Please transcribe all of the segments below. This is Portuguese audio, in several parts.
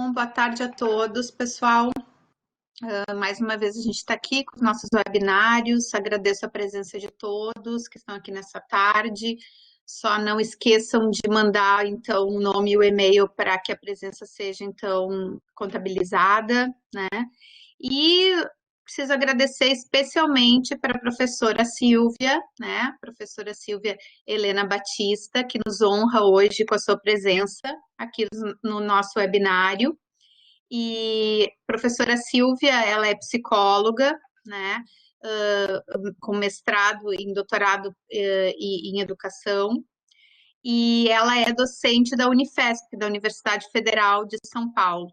Bom, boa tarde a todos, pessoal. Mais uma vez a gente está aqui com os nossos webinários. Agradeço a presença de todos que estão aqui nessa tarde. Só não esqueçam de mandar, então, o nome e o e-mail para que a presença seja, então, contabilizada, né? E preciso agradecer especialmente para a professora Silvia, né? Professora Silvia Helena Batista, que nos honra hoje com a sua presença aqui no nosso webinário. E a professora Silvia, ela é psicóloga, né, com mestrado em doutorado e em educação, e ela é docente da Unifesp, da Universidade Federal de São Paulo.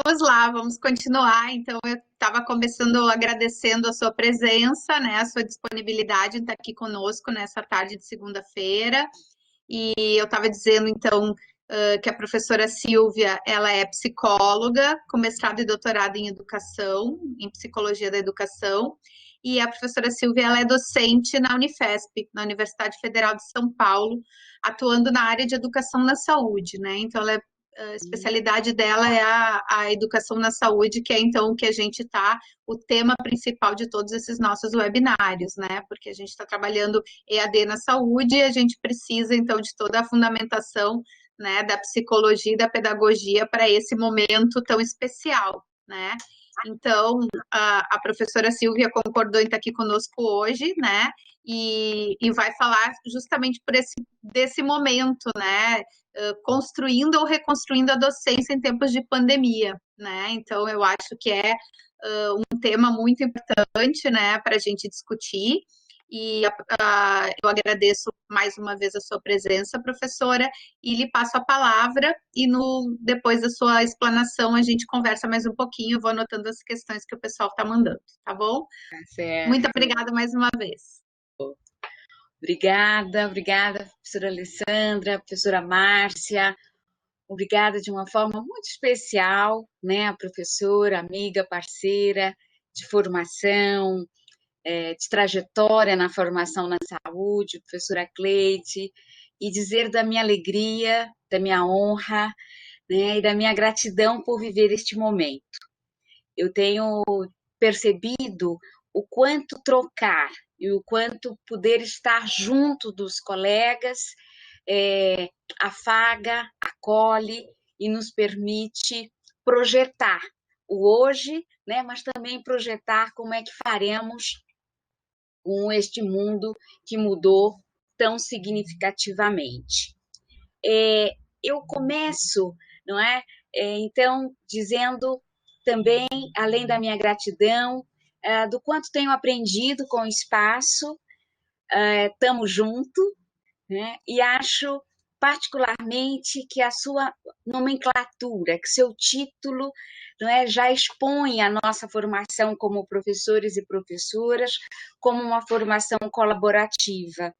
Vamos lá, vamos continuar. Então, eu estava começando agradecendo a sua presença, né, a sua disponibilidade em estar aqui conosco nessa tarde de segunda-feira. E eu estava dizendo, então, que a professora Silvia, ela é psicóloga, com mestrado e doutorado em educação, em psicologia da educação, e a professora Silvia, ela é docente na Unifesp, na Universidade Federal de São Paulo, atuando na área de educação na saúde, né? Então, a especialidade dela é a educação na saúde, que é então o que a gente está, o tema principal de todos esses nossos webinários, né? Porque a gente está trabalhando EAD na saúde e a gente precisa, então, de toda a fundamentação, né, da psicologia e da pedagogia para esse momento tão especial, né? Então, a professora Silvia concordou em estar aqui conosco hoje, né? E vai falar justamente desse momento, né? Construindo ou reconstruindo a docência em tempos de pandemia, né? Então, eu acho que é um tema muito importante, né, para a gente discutir. E eu agradeço mais uma vez a sua presença, professora, e lhe passo a palavra, e depois da sua explanação a gente conversa mais um pouquinho, eu vou anotando as questões que o pessoal está mandando, tá bom? Certo. Muito obrigada mais uma vez. Obrigada, professora Alessandra, professora Márcia. Obrigada de uma forma muito especial, né, a professora, amiga, parceira de formação, de trajetória na formação na saúde, professora Cleide, e dizer da minha alegria, da minha honra, né, e da minha gratidão por viver este momento. Eu tenho percebido o quanto trocar e o quanto poder estar junto dos colegas afaga, acolhe e nos permite projetar o hoje, né, mas também projetar como é que faremos com este mundo que mudou tão significativamente. Eu começo, não é? Então, dizendo também, além da minha gratidão, do quanto tenho aprendido com o espaço, estamos juntos, né? E acho particularmente que a sua nomenclatura, que seu título, não é, já expõe a nossa formação como professores e professoras como uma formação colaborativa.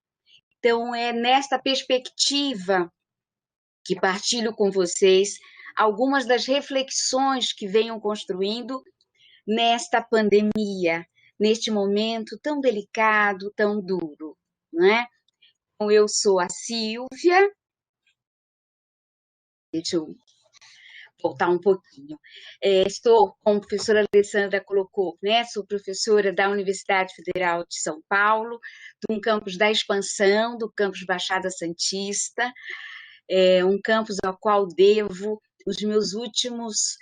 Então, é nesta perspectiva que partilho com vocês algumas das reflexões que venham construindo nesta pandemia, neste momento tão delicado, tão duro, não é? Então, eu sou a Silvia. Deixa eu voltar um pouquinho. Estou, como a professora Alessandra colocou, né, sou professora da Universidade Federal de São Paulo, de um campus da expansão, do campus Baixada Santista, um campus ao qual devo os meus últimos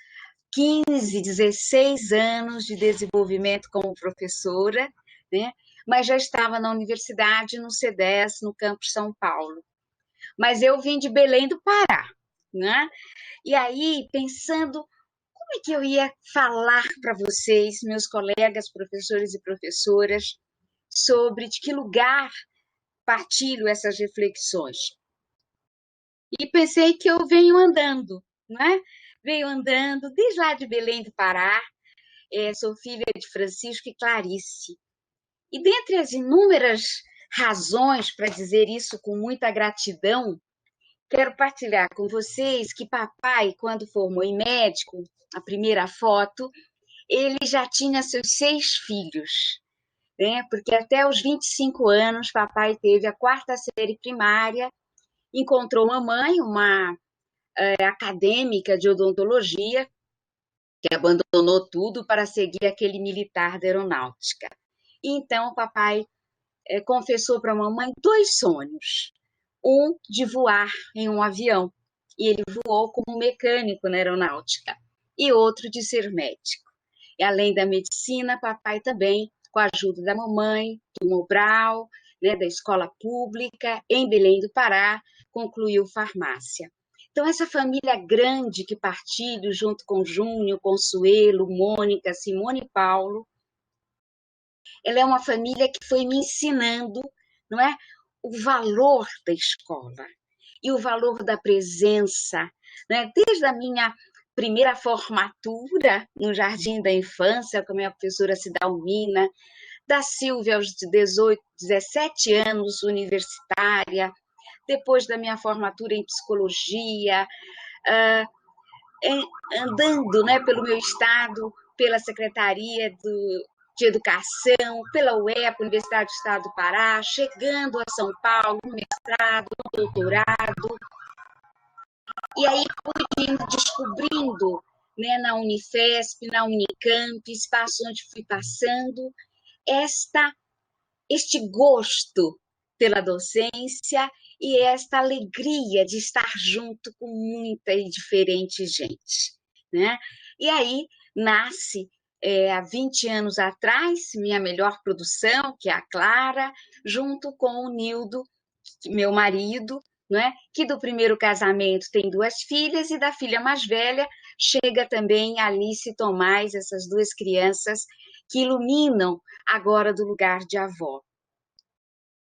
15, 16 anos de desenvolvimento como professora, né? Mas já estava na universidade, no C10, no campus São Paulo. Mas eu vim de Belém do Pará, né? E aí, pensando como é que eu ia falar para vocês, meus colegas, professores e professoras, sobre de que lugar partilho essas reflexões. E pensei que eu venho andando, né? Venho andando desde lá de Belém do Pará, sou filha de Francisco e Clarice. E dentre as inúmeras razões para dizer isso com muita gratidão, quero partilhar com vocês que papai, quando formou em médico, a primeira foto, ele já tinha seus 6 filhos, né? Porque até os 25 anos, papai teve a 4ª série primária, encontrou mamãe, uma acadêmica de odontologia, que abandonou tudo para seguir aquele militar da aeronáutica. E então o papai confessou para a mamãe 2 sonhos. Um de voar em um avião, e ele voou como mecânico na aeronáutica, e outro de ser médico. E além da medicina, papai também, com a ajuda da mamãe, do Mobral, né, da escola pública, em Belém do Pará, concluiu farmácia. Então, essa família grande que partilho, junto com Júnior, Consuelo, Mônica, Simone e Paulo, ela é uma família que foi me ensinando, não é, o valor da escola e o valor da presença, né? Desde a minha primeira formatura no Jardim da Infância, com a minha professora Cidalmina, da Silvia aos 18, 17 anos, universitária, depois da minha formatura em psicologia, andando, né, pelo meu estado, pela Secretaria de Educação, pela UEPA, Universidade do Estado do Pará, chegando a São Paulo, no mestrado, no doutorado. E aí fui me descobrindo, né, na Unifesp, na Unicamp, espaço onde fui passando, este gosto pela docência e esta alegria de estar junto com muita e diferente gente, né? E aí nasce, há 20 anos atrás, minha melhor produção, que é a Clara, junto com o Nildo, meu marido, né? Que do primeiro casamento tem 2 filhas e da filha mais velha chega também Alice e Tomás, essas 2 crianças que iluminam agora do lugar de avó.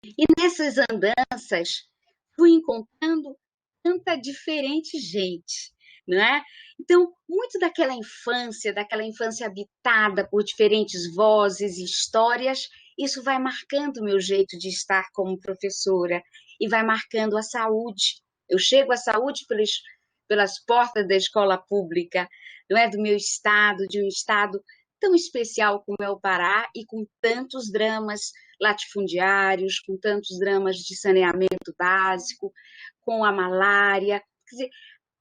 E nessas andanças fui encontrando tanta diferente gente, não é? Então, muito daquela infância habitada por diferentes vozes e histórias, isso vai marcando o meu jeito de estar como professora e vai marcando a saúde. Eu chego à saúde pelas portas da escola pública, não é, do meu estado, de um estado tão especial como é o Pará e com tantos dramas latifundiários, com tantos dramas de saneamento básico, com a malária. Quer dizer,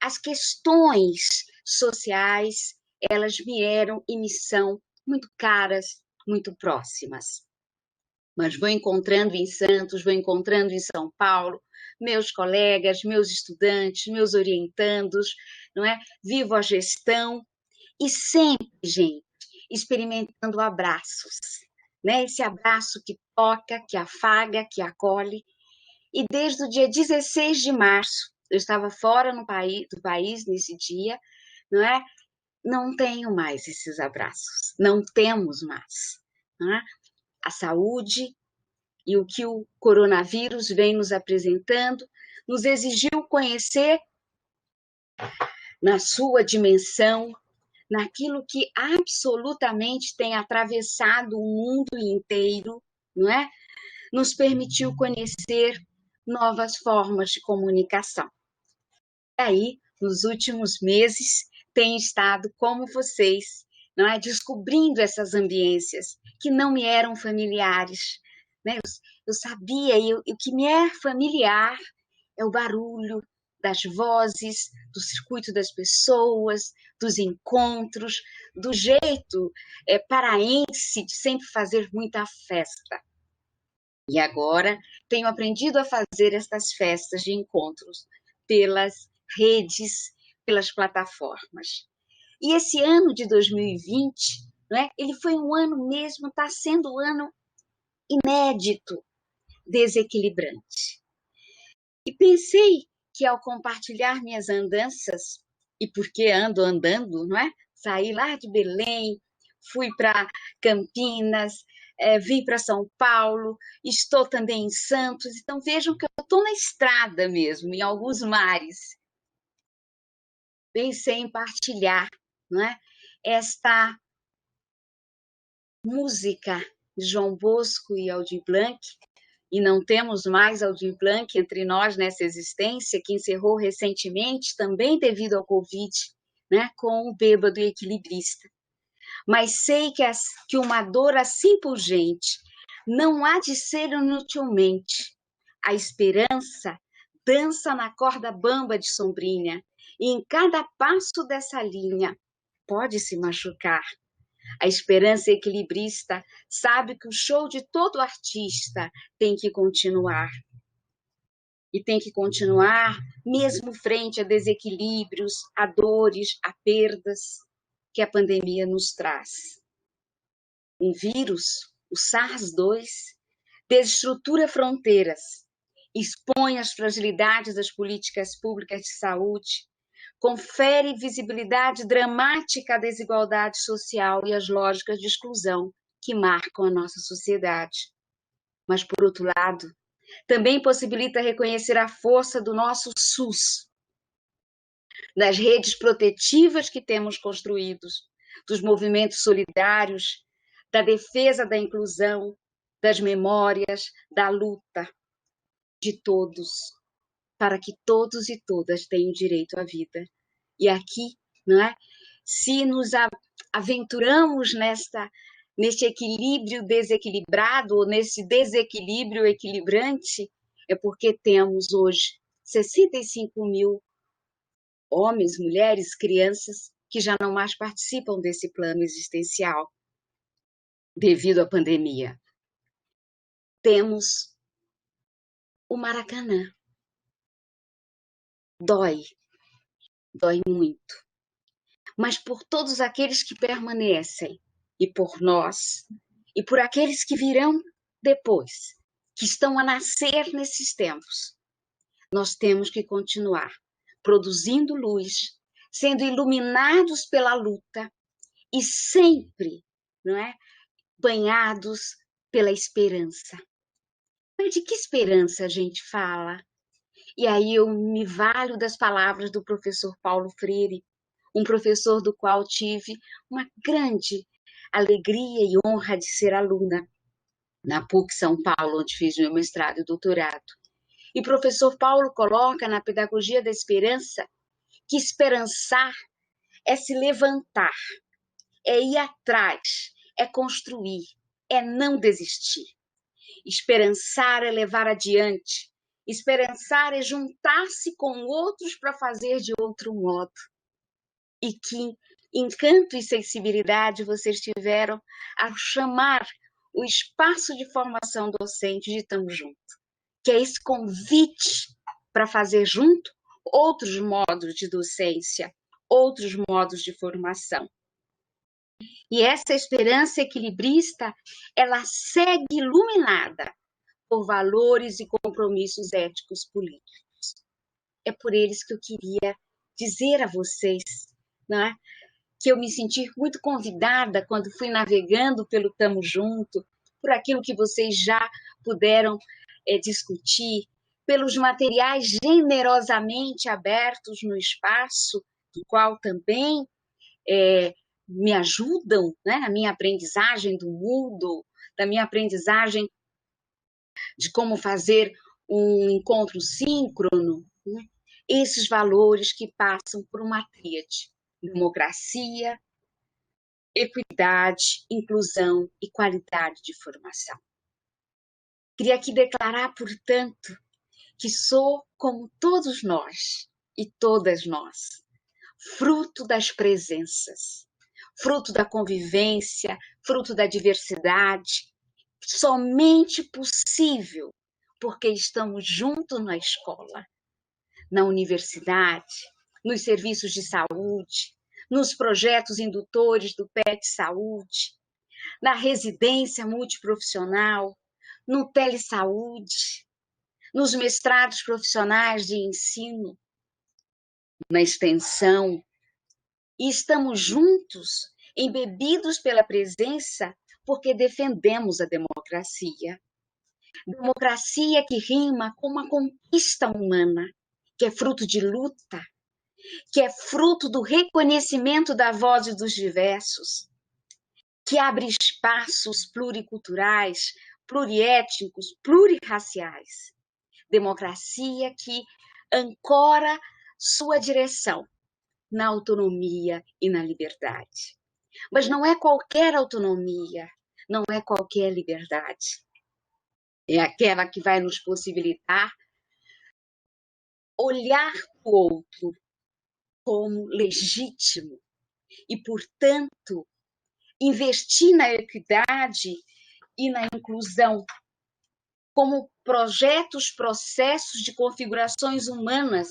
as questões sociais, elas me eram e me são muito caras, muito próximas. Mas vou encontrando em Santos, vou encontrando em São Paulo, meus colegas, meus estudantes, meus orientandos, não é? Vivo a gestão e sempre, gente, experimentando abraços, né? Esse abraço que toca, que afaga, que acolhe. E desde o dia 16 de março, eu estava fora do país nesse dia, não é? Não tenho mais esses abraços, não temos mais. Não é? A saúde e o que o coronavírus vem nos apresentando nos exigiu conhecer na sua dimensão, naquilo que absolutamente tem atravessado o mundo inteiro, não é? Nos permitiu conhecer novas formas de comunicação. E aí, nos últimos meses, tenho estado como vocês, não é? Descobrindo essas ambiências que não me eram familiares, né? Eu sabia, e o que me é familiar é o barulho das vozes, do circuito das pessoas, dos encontros, do jeito paraense de sempre fazer muita festa. E agora tenho aprendido a fazer estas festas de encontros pelas redes, pelas plataformas. E esse ano de 2020, né, ele foi um ano mesmo, está sendo um ano inédito, desequilibrante. E pensei que ao compartilhar minhas andanças, e porque ando andando, não é? Saí lá de Belém, fui para Campinas, vim para São Paulo, estou também em Santos, então vejam que eu estou na estrada mesmo, em alguns mares. Pensei em partilhar, não é? Esta música de João Bosco e Aldir Blanc, e não temos mais Aldir Blanc entre nós nessa existência, que encerrou recentemente, também devido ao Covid, né, com o Bêbado e Equilibrista. Mas sei que uma dor assim pungente não há de ser inutilmente. A esperança dança na corda bamba de sombrinha, E em cada passo dessa linha pode se machucar. A esperança equilibrista sabe que o show de todo artista tem que continuar. E tem que continuar mesmo frente a desequilíbrios, a dores, a perdas que a pandemia nos traz. Um vírus, o SARS-2, desestrutura fronteiras, expõe as fragilidades das políticas públicas de saúde, confere visibilidade dramática à desigualdade social e às lógicas de exclusão que marcam a nossa sociedade. Mas, por outro lado, também possibilita reconhecer a força do nosso SUS, das redes protetivas que temos construídos, dos movimentos solidários, da defesa da inclusão, das memórias, da luta de todos, para que todos e todas tenham direito à vida. E aqui, não é? Se nos aventuramos neste equilíbrio desequilibrado, ou nesse desequilíbrio equilibrante, é porque temos hoje 65 mil homens, mulheres, crianças que já não mais participam desse plano existencial devido à pandemia. Temos o Maracanã. Dói muito. Mas por todos aqueles que permanecem, e por nós, e por aqueles que virão depois, que estão a nascer nesses tempos, nós temos que continuar produzindo luz, sendo iluminados pela luta e sempre, não é, banhados pela esperança. Mas de que esperança a gente fala? E aí eu me valho das palavras do professor Paulo Freire, um professor do qual tive uma grande alegria e honra de ser aluna na PUC São Paulo, onde fiz meu mestrado e doutorado. E o professor Paulo coloca na Pedagogia da Esperança que esperançar é se levantar, é ir atrás, é construir, é não desistir. Esperançar é levar adiante, esperançar é juntar-se com outros para fazer de outro modo. E que encanto e sensibilidade vocês tiveram a chamar o espaço de formação docente de Tamo Junto, que é esse convite para fazer junto outros modos de docência, outros modos de formação. E essa esperança equilibrista, ela segue iluminada por valores e compromissos éticos políticos. É por eles que eu queria dizer a vocês, não é? Que eu me senti muito convidada quando fui navegando pelo Tamo Junto, por aquilo que vocês já puderam discutir, pelos materiais generosamente abertos no espaço, do qual também me ajudam, né, na minha aprendizagem do Moodle, da minha aprendizagem de como fazer um encontro síncrono, né? Esses valores que passam por uma tríade: democracia, equidade, inclusão e qualidade de formação. Queria aqui declarar, portanto, que sou, como todos nós e todas nós, fruto das presenças, fruto da convivência, fruto da diversidade, somente possível porque estamos juntos na escola, na universidade, nos serviços de saúde, nos projetos indutores do PET Saúde, na residência multiprofissional, no telesaúde, nos mestrados profissionais de ensino, na extensão. E estamos juntos, embebidos pela presença, porque defendemos a democracia. Democracia que rima com uma conquista humana, que é fruto de luta, que é fruto do reconhecimento da voz dos diversos, que abre espaços pluriculturais, pluriétnicos, plurirraciais. Democracia que ancora sua direção na autonomia e na liberdade. Mas não é qualquer autonomia, não é qualquer liberdade. É aquela que vai nos possibilitar olhar para o outro como legítimo e, portanto, investir na equidade e na inclusão como projetos, processos de configurações humanas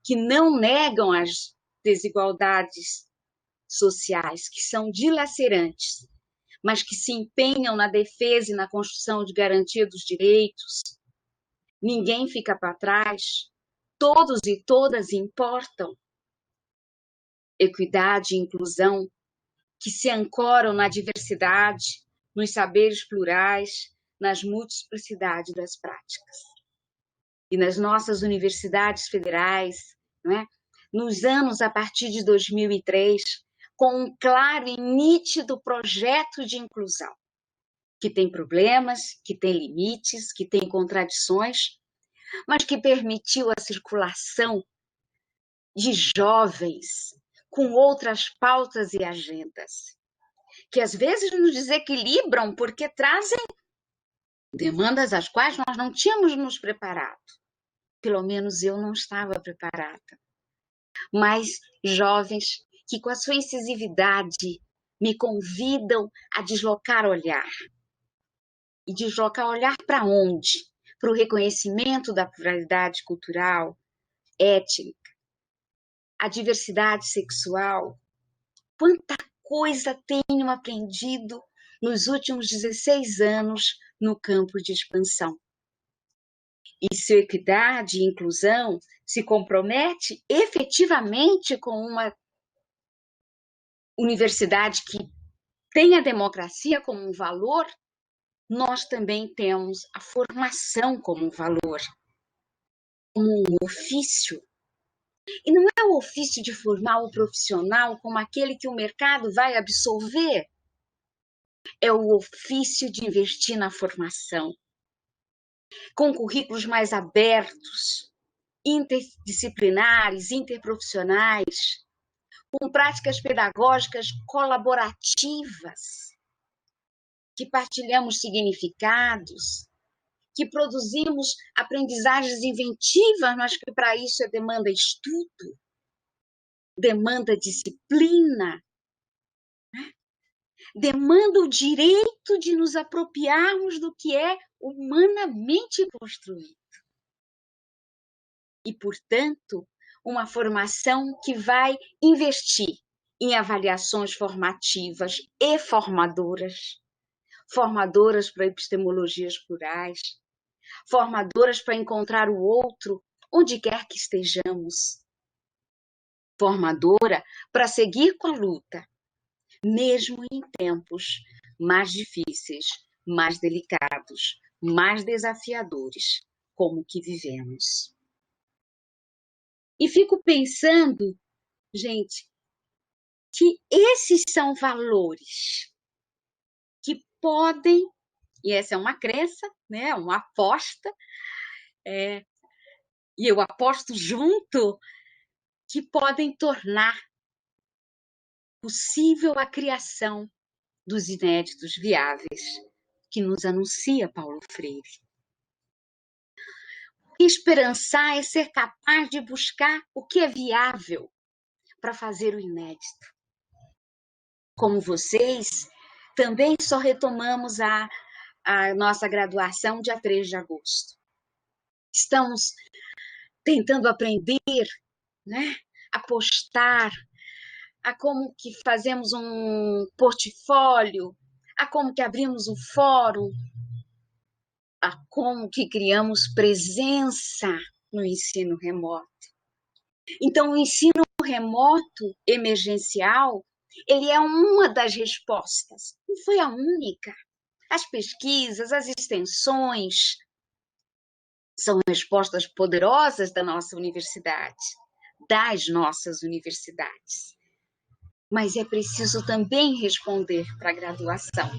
que não negam as desigualdades sociais, que são dilacerantes, mas que se empenham na defesa e na construção de garantia dos direitos. Ninguém fica para trás, todos e todas importam. Equidade e inclusão que se ancoram na diversidade, nos saberes plurais, nas multiplicidades das práticas. E nas nossas universidades federais, não é? Nos anos a partir de 2003, com um claro e nítido projeto de inclusão, que tem problemas, que tem limites, que tem contradições, mas que permitiu a circulação de jovens com outras pautas e agendas, que às vezes nos desequilibram porque trazem demandas às quais nós não tínhamos nos preparado. Pelo menos eu não estava preparada. Mas jovens que com a sua incisividade me convidam a deslocar olhar. E deslocar olhar para onde? Para o reconhecimento da pluralidade cultural, étnica, a diversidade sexual. Quanta coisa tenho aprendido nos últimos 16 anos no campo de expansão. E se equidade e inclusão se compromete efetivamente com uma universidade que tem a democracia como um valor, nós também temos a formação como um valor, como um ofício. E não é o ofício de formar o profissional como aquele que o mercado vai absorver, é o ofício de investir na formação, com currículos mais abertos, interdisciplinares, interprofissionais, com práticas pedagógicas colaborativas, que partilhamos significados, que produzimos aprendizagens inventivas, mas que para isso demanda estudo, demanda disciplina, né? Demanda o direito de nos apropriarmos do que é humanamente construído. E, portanto, uma formação que vai investir em avaliações formativas e formadoras, formadoras para epistemologias plurais, formadoras para encontrar o outro onde quer que estejamos, formadora para seguir com a luta, mesmo em tempos mais difíceis, mais delicados, mais desafiadores, como o que vivemos. E fico pensando, gente, que esses são valores que podem, e essa é uma crença, né, uma aposta, e eu aposto junto, que podem tornar possível a criação dos inéditos viáveis que nos anuncia Paulo Freire. Esperançar é ser capaz de buscar o que é viável para fazer o inédito. Como vocês, também só retomamos a nossa graduação dia 3 de agosto. Estamos tentando aprender, né? Apostar, a como que fazemos um portfólio, a como que abrimos um fórum, a como que criamos presença no ensino remoto. Então, o ensino remoto emergencial, ele é uma das respostas, não foi a única. As pesquisas, as extensões são respostas poderosas da nossa universidade, das nossas universidades. Mas é preciso também responder para a graduação.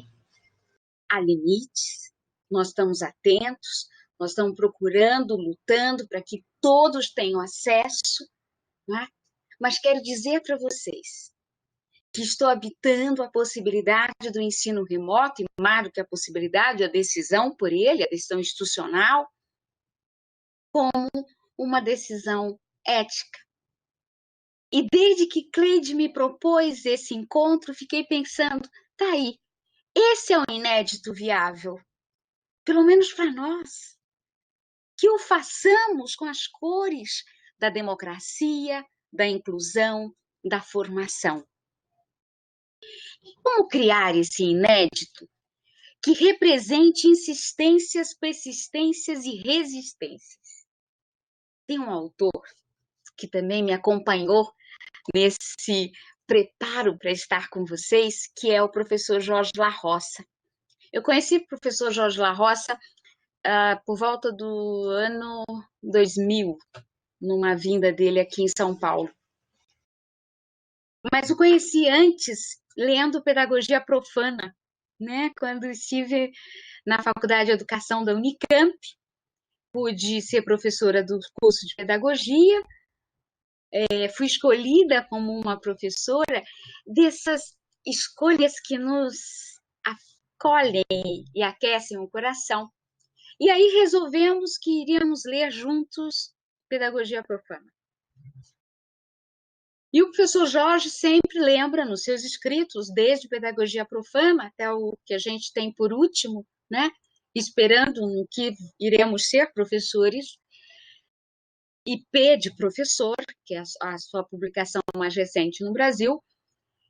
Há limites, nós estamos atentos, nós estamos procurando, lutando para que todos tenham acesso, né? Mas quero dizer para vocês que estou habitando a possibilidade do ensino remoto, e mais do que a possibilidade, a decisão por ele, a decisão institucional, como uma decisão ética, E desde que Cleide me propôs esse encontro, fiquei pensando, tá aí, esse é o inédito viável, pelo menos para nós, que o façamos com as cores da democracia, da inclusão, da formação. Como criar esse inédito que represente insistências, persistências e resistências? Tem um autor que também me acompanhou nesse preparo para estar com vocês, que é o professor Jorge La Roça. Eu conheci o professor Jorge La Roça por volta do ano 2000, numa vinda dele aqui em São Paulo. Mas o conheci antes, lendo Pedagogia Profana, né? Quando estive na Faculdade de Educação da Unicamp, pude ser professora do curso de Pedagogia, fui escolhida como uma professora dessas escolhas que nos acolhem e aquecem o coração. E aí resolvemos que iríamos ler juntos Pedagogia Profana. E o professor Jorge sempre lembra nos seus escritos, desde Pedagogia Profana até o que a gente tem por último, né? Esperando no que iremos ser professores, IP de professor, que é a sua publicação mais recente no Brasil,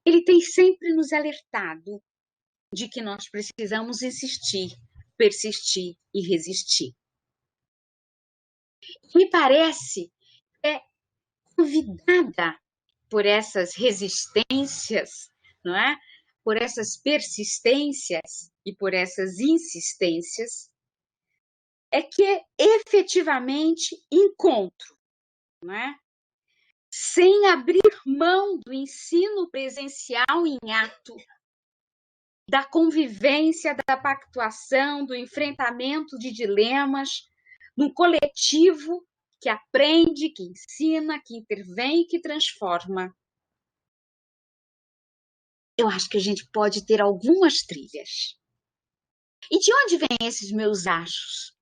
ele tem sempre nos alertado de que nós precisamos insistir, persistir e resistir. Me parece convidada por essas resistências, não é? Por essas persistências e por essas insistências, é que efetivamente encontro, não é? Sem abrir mão do ensino presencial em ato, da convivência, da pactuação, do enfrentamento de dilemas, num coletivo que aprende, que ensina, que intervém e que transforma. Eu acho que a gente pode ter algumas trilhas. E de onde vêm esses meus achos?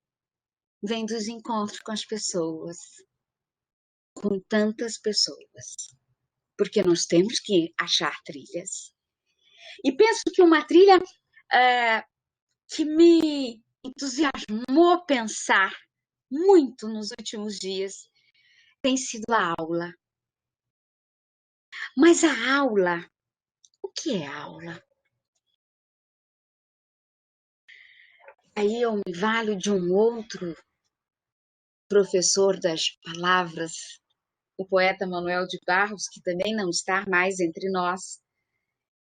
Vem dos encontros com as pessoas, com tantas pessoas. Porque nós temos que achar trilhas. E penso que uma trilha que me entusiasmou pensar muito nos últimos dias tem sido a aula. Mas a aula, o que é aula? Aí eu me valho de um outro professor das palavras, o poeta Manuel de Barros, que também não está mais entre nós,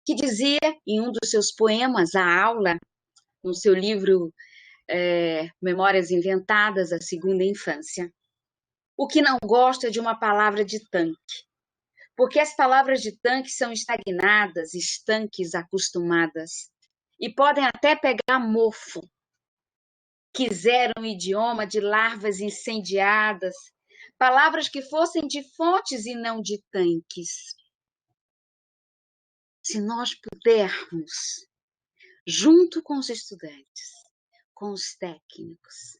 que dizia em um dos seus poemas, A Aula, no seu livro Memórias Inventadas, A Segunda Infância, o que não gosta de uma palavra de tanque, porque as palavras de tanque são estagnadas, estanques, acostumadas, e podem até pegar mofo. Quiseram um idioma de larvas incendiadas, palavras que fossem de fontes e não de tanques. Se nós pudermos, junto com os estudantes, com os técnicos,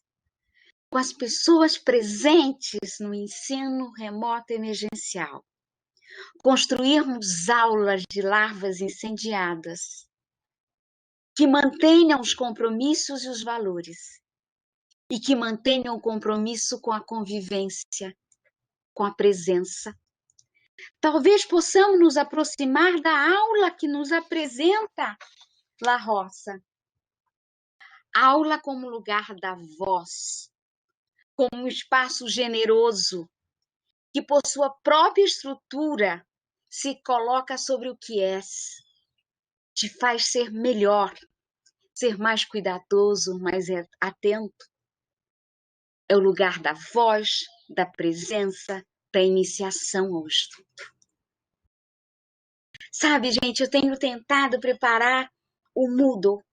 com as pessoas presentes no ensino remoto emergencial, construirmos aulas de larvas incendiadas que mantenham os compromissos e os valores e que mantenham o compromisso com a convivência, com a presença. Talvez possamos nos aproximar da aula que nos apresenta La Roça. Aula como lugar da voz, como um espaço generoso, que por sua própria estrutura se coloca sobre o que és, te faz ser melhor, ser mais cuidadoso, mais atento. É o lugar da voz, da presença, da iniciação ao estudo. Sabe, gente, eu tenho tentado preparar o Moodle,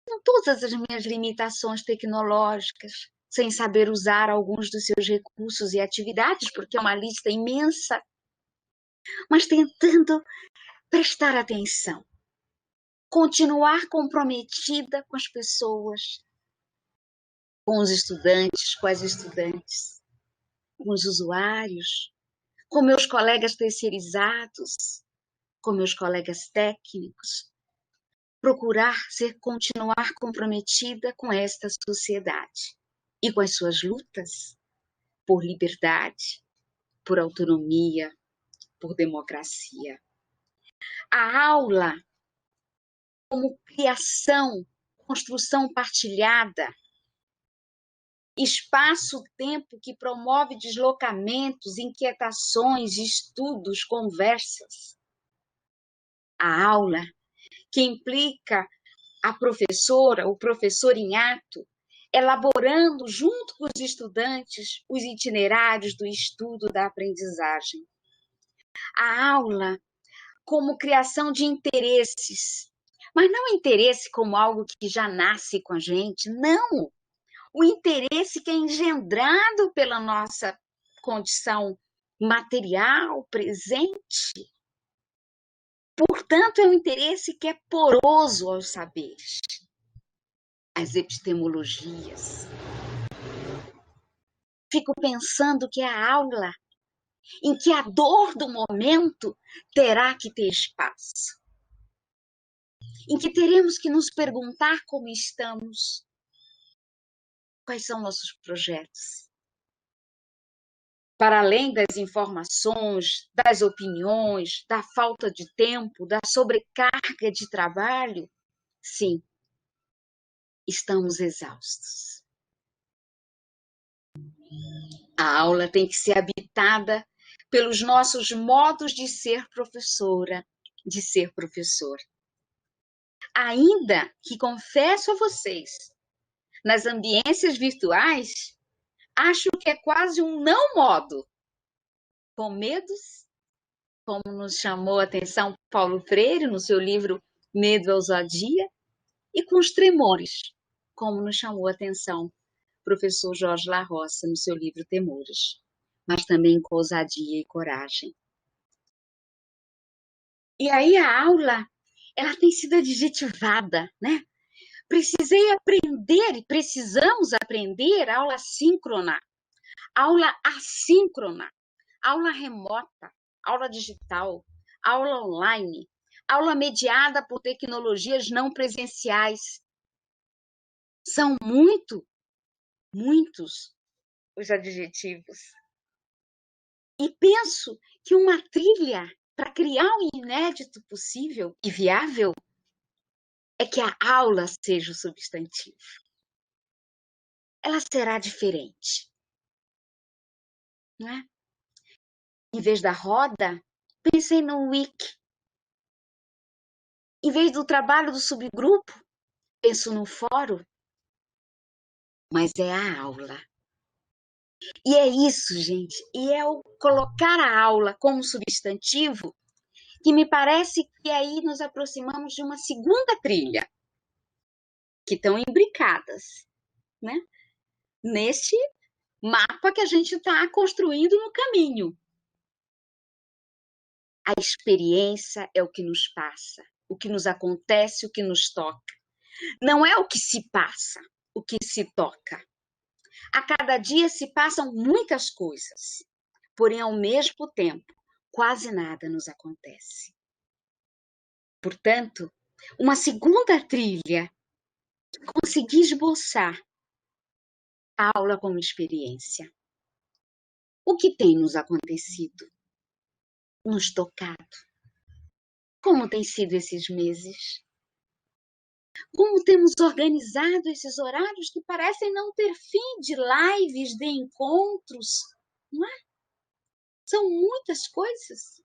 com todas as minhas limitações tecnológicas, sem saber usar alguns dos seus recursos e atividades, porque é uma lista imensa, mas tentando prestar atenção, continuar comprometida com as pessoas, com os estudantes, com as estudantes, com os usuários, com meus colegas terceirizados, com meus colegas técnicos, continuar comprometida com esta sociedade e com as suas lutas por liberdade, por autonomia, por democracia. A aula como criação, construção partilhada, espaço-tempo que promove deslocamentos, inquietações, estudos, conversas. A aula que implica a professora, o professor em ato, elaborando junto com os estudantes os itinerários do estudo da aprendizagem. A aula como criação de interesses, mas não interesse como algo que já nasce com a gente, não. O interesse que é engendrado pela nossa condição material, presente. Portanto, é um interesse que é poroso aos saberes, às epistemologias. Fico pensando que a aula em que a dor do momento terá que ter espaço, em que teremos que nos perguntar como estamos, quais são nossos projetos. Para além das informações, das opiniões, da falta de tempo, da sobrecarga de trabalho, sim, estamos exaustos. A aula tem que ser habitada pelos nossos modos de ser professora, de ser professor. Ainda que, confesso a vocês, nas ambiências virtuais, acho que é quase um não modo, com medos, como nos chamou a atenção Paulo Freire no seu livro Medo e Ousadia, e com os tremores, como nos chamou a atenção o professor Jorge La Roça no seu livro Temores, mas também com ousadia e coragem. E aí a aula, ela tem sido adjetivada, né? Precisei aprender e precisamos aprender aula síncrona, aula assíncrona, aula remota, aula digital, aula online, aula mediada por tecnologias não presenciais. São muitos os adjetivos. E penso que uma trilha para criar o inédito possível e viável é que a aula seja o substantivo. Ela será diferente, não é? Em vez da roda, pensei no wiki. Em vez do trabalho do subgrupo, penso no fórum. Mas é a aula. E é isso, gente. E é o colocar a aula como substantivo que me parece que aí nos aproximamos de uma segunda trilha, que estão imbricadas, né? Neste mapa que a gente está construindo no caminho. A experiência é o que nos passa, o que nos acontece, o que nos toca. Não é o que se passa, o que se toca. A cada dia se passam muitas coisas, porém, ao mesmo tempo, quase nada nos acontece. Portanto, uma segunda trilha, consegui esboçar a aula como experiência. O que tem nos acontecido? Nos tocado? Como tem sido esses meses? Como temos organizado esses horários que parecem não ter fim, de lives, de encontros, não é? São muitas coisas.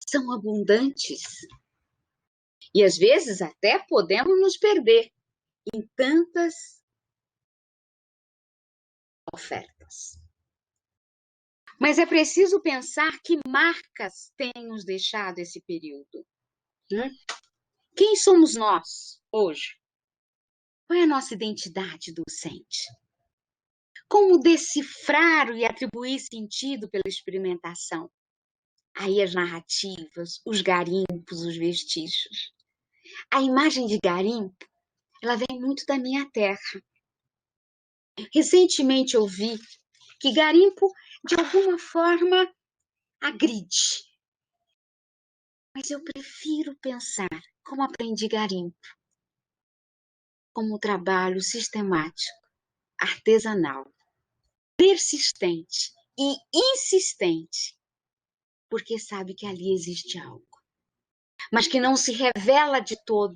São abundantes. E às vezes até podemos nos perder em tantas ofertas. Mas é preciso pensar que marcas tem nos deixado esse período. Quem somos nós hoje? Qual é a nossa identidade docente? Como decifrar e atribuir sentido pela experimentação? Aí as narrativas, os garimpos, os vestígios. A imagem de garimpo, ela vem muito da minha terra. Recentemente ouvi que garimpo de alguma forma, agride. Mas eu prefiro pensar, como aprendi garimpo, como um trabalho sistemático, artesanal, persistente e insistente, porque sabe que ali existe algo, mas que não se revela de todo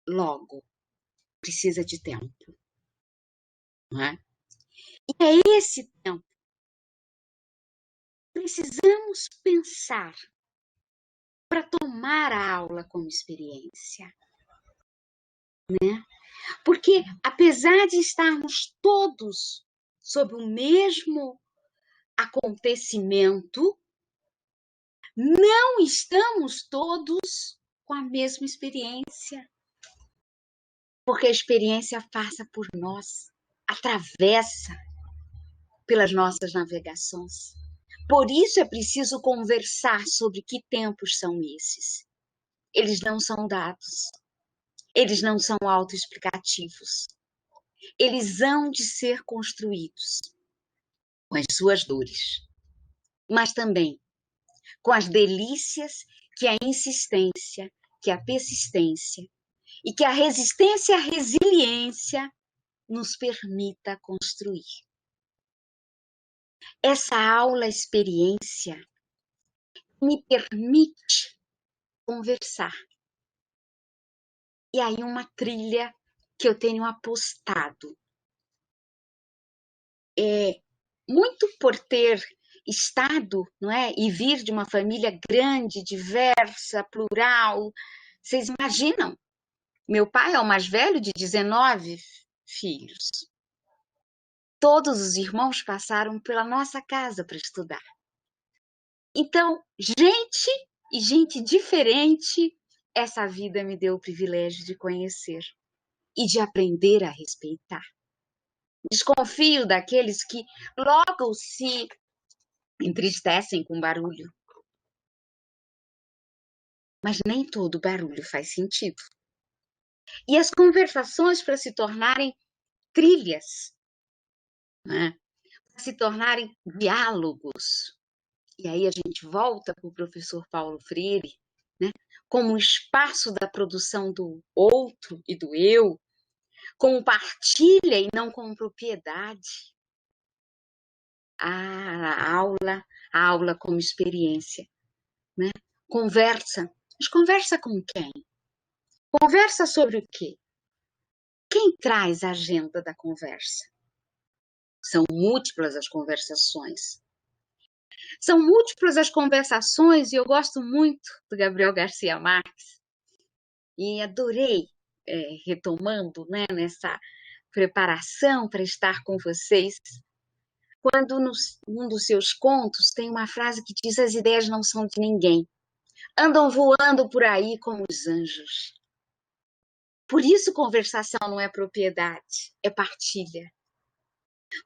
logo. Precisa de tempo, não é? E é esse tempo. Precisamos pensar para tomar a aula como experiência, né? Porque apesar de estarmos todos sob o mesmo acontecimento, não estamos todos com a mesma experiência. Porque a experiência passa por nós, atravessa pelas nossas navegações. Por isso é preciso conversar sobre que tempos são esses. Eles não são dados, eles não são autoexplicativos. Eles hão de ser construídos com as suas dores, mas também com as delícias que a insistência, que a persistência e que a resistência e a resiliência nos permita construir. Essa aula experiência me permite conversar. E aí uma trilha que eu tenho apostado. Muito por ter estado, não é, e vir de uma família grande, diversa, plural. Vocês imaginam? Meu pai é o mais velho de 19 filhos. Todos os irmãos passaram pela nossa casa para estudar. Então, gente diferente, essa vida me deu o privilégio de conhecer e de aprender a respeitar. Desconfio daqueles que logo se entristecem com barulho. Mas nem todo barulho faz sentido. E as conversações, para se tornarem trilhas, né? Para se tornarem diálogos. E aí a gente volta para o professor Paulo Freire, né? Como o espaço da produção do outro e do eu, como partilha e não como propriedade. A aula como experiência, né? Conversa. Mas conversa com quem? Conversa sobre o quê? Quem traz a agenda da conversa? São múltiplas as conversações. São múltiplas as conversações e eu gosto muito do Gabriel Garcia Marques. E adorei, retomando, né, nessa preparação para estar com vocês, quando num dos seus contos tem uma frase que diz: as ideias não são de ninguém, andam voando por aí como os anjos. Por isso conversação não é propriedade, é partilha.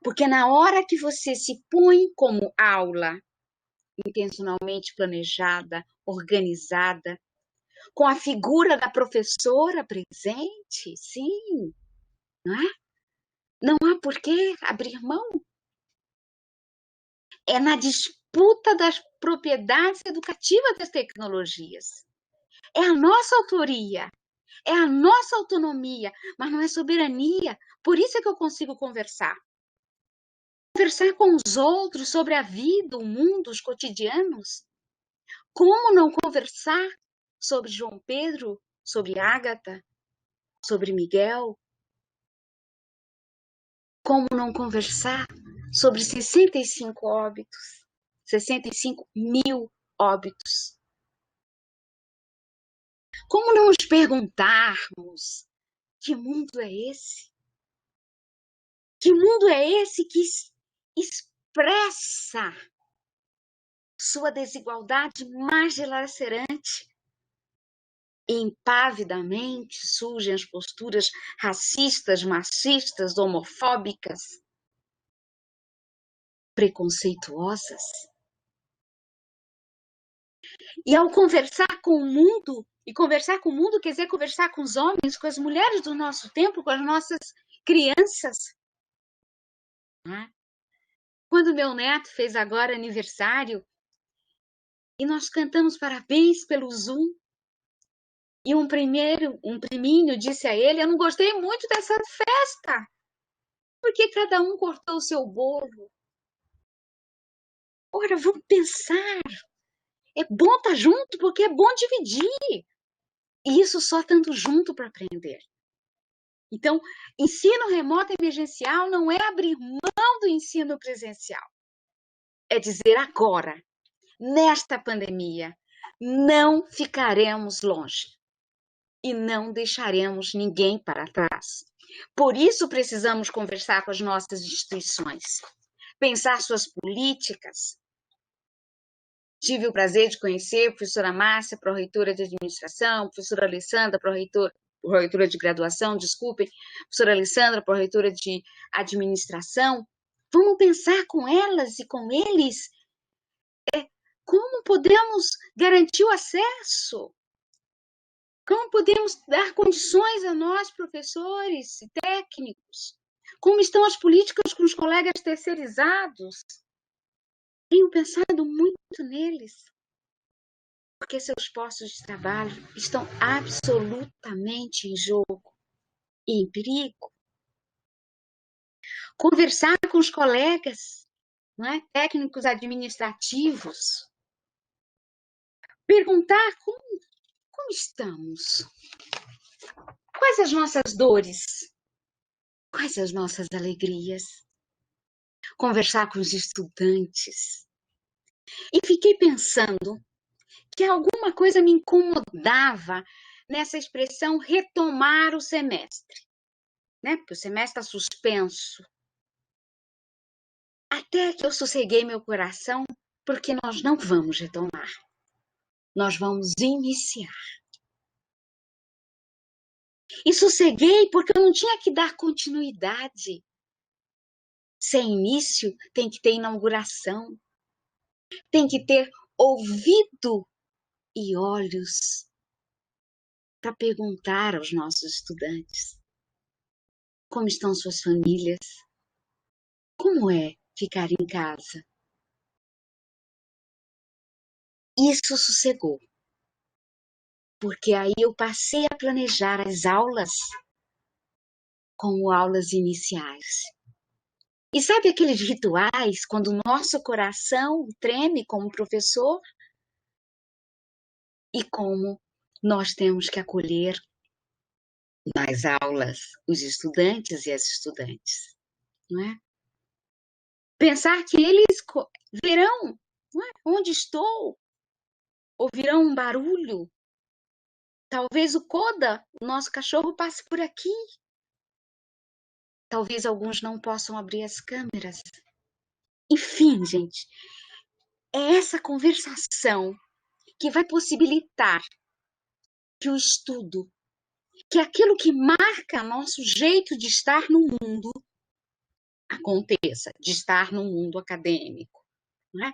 Porque na hora que você se põe como aula, intencionalmente planejada, organizada, com a figura da professora presente, sim, não é? Não há por que abrir mão. É na disputa das propriedades educativas das tecnologias. É a nossa autoria, é a nossa autonomia, mas não é soberania. Por isso é que eu consigo conversar. Conversar com os outros sobre a vida, o mundo, os cotidianos. Como não conversar sobre João Pedro, sobre Ágata, sobre Miguel? Como não conversar sobre 65 óbitos, 65 mil óbitos? Como não nos perguntarmos: que mundo é esse? Que mundo é esse que expressa sua desigualdade mais dilacerante? E impavidamente surgem as posturas racistas, machistas, homofóbicas, preconceituosas. E ao conversar com o mundo, e conversar com o mundo quer dizer conversar com os homens, com as mulheres do nosso tempo, com as nossas crianças, né? Quando meu neto fez agora aniversário, e nós cantamos parabéns pelo Zoom, e um priminho disse a ele: eu não gostei muito dessa festa, porque cada um cortou o seu bolo. Ora, vamos pensar, é bom estar junto, porque é bom dividir. E isso só estando junto para aprender. Então, ensino remoto emergencial não é abrir mão do ensino presencial. É dizer agora, nesta pandemia, não ficaremos longe e não deixaremos ninguém para trás. Por isso, precisamos conversar com as nossas instituições, pensar suas políticas. Tive o prazer de conhecer a professora Márcia, pró-reitora de administração, a professora Alessandra, pró-reitora de graduação, desculpem, professora Alessandra, pró-reitora de administração. Vamos pensar com elas e com eles como podemos garantir o acesso, como podemos dar condições a nós, professores e técnicos, como estão as políticas com os colegas terceirizados. Tenho pensado muito neles, porque seus postos de trabalho estão absolutamente em jogo e em perigo. Conversar com os colegas, não é? Técnicos administrativos, perguntar como estamos, quais as nossas dores, quais as nossas alegrias, conversar com os estudantes. E fiquei pensando que alguma coisa me incomodava nessa expressão retomar o semestre, né? Porque o semestre está suspenso. Até que eu sosseguei meu coração, porque nós não vamos retomar. Nós vamos iniciar. E sosseguei porque eu não tinha que dar continuidade. Sem início, tem que ter inauguração. Tem que ter ouvido e olhos para perguntar aos nossos estudantes como estão suas famílias, como é ficar em casa. Isso sossegou, porque aí eu passei a planejar as aulas como aulas iniciais. E sabe aqueles rituais, quando o nosso coração treme como professor? E como nós temos que acolher nas aulas os estudantes e as estudantes, não é? Pensar que eles verão, não é? Onde estou, ouvirão um barulho. Talvez o Coda, o nosso cachorro, passe por aqui. Talvez alguns não possam abrir as câmeras. Enfim, gente, é essa conversação que vai possibilitar que o estudo, que aquilo que marca nosso jeito de estar no mundo, aconteça, de estar no mundo acadêmico, não é?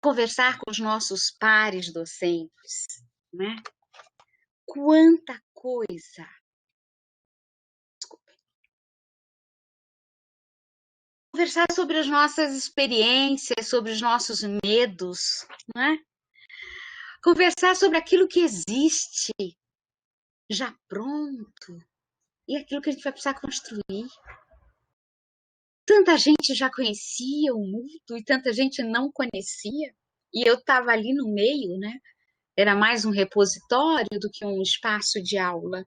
Conversar com os nossos pares docentes, não é? Quanta coisa! Desculpem. Conversar sobre as nossas experiências, sobre os nossos medos, não é? Conversar sobre aquilo que existe já pronto e aquilo que a gente vai precisar construir. Tanta gente já conhecia o mundo e tanta gente não conhecia. E eu estava ali no meio, né? Era mais um repositório do que um espaço de aula.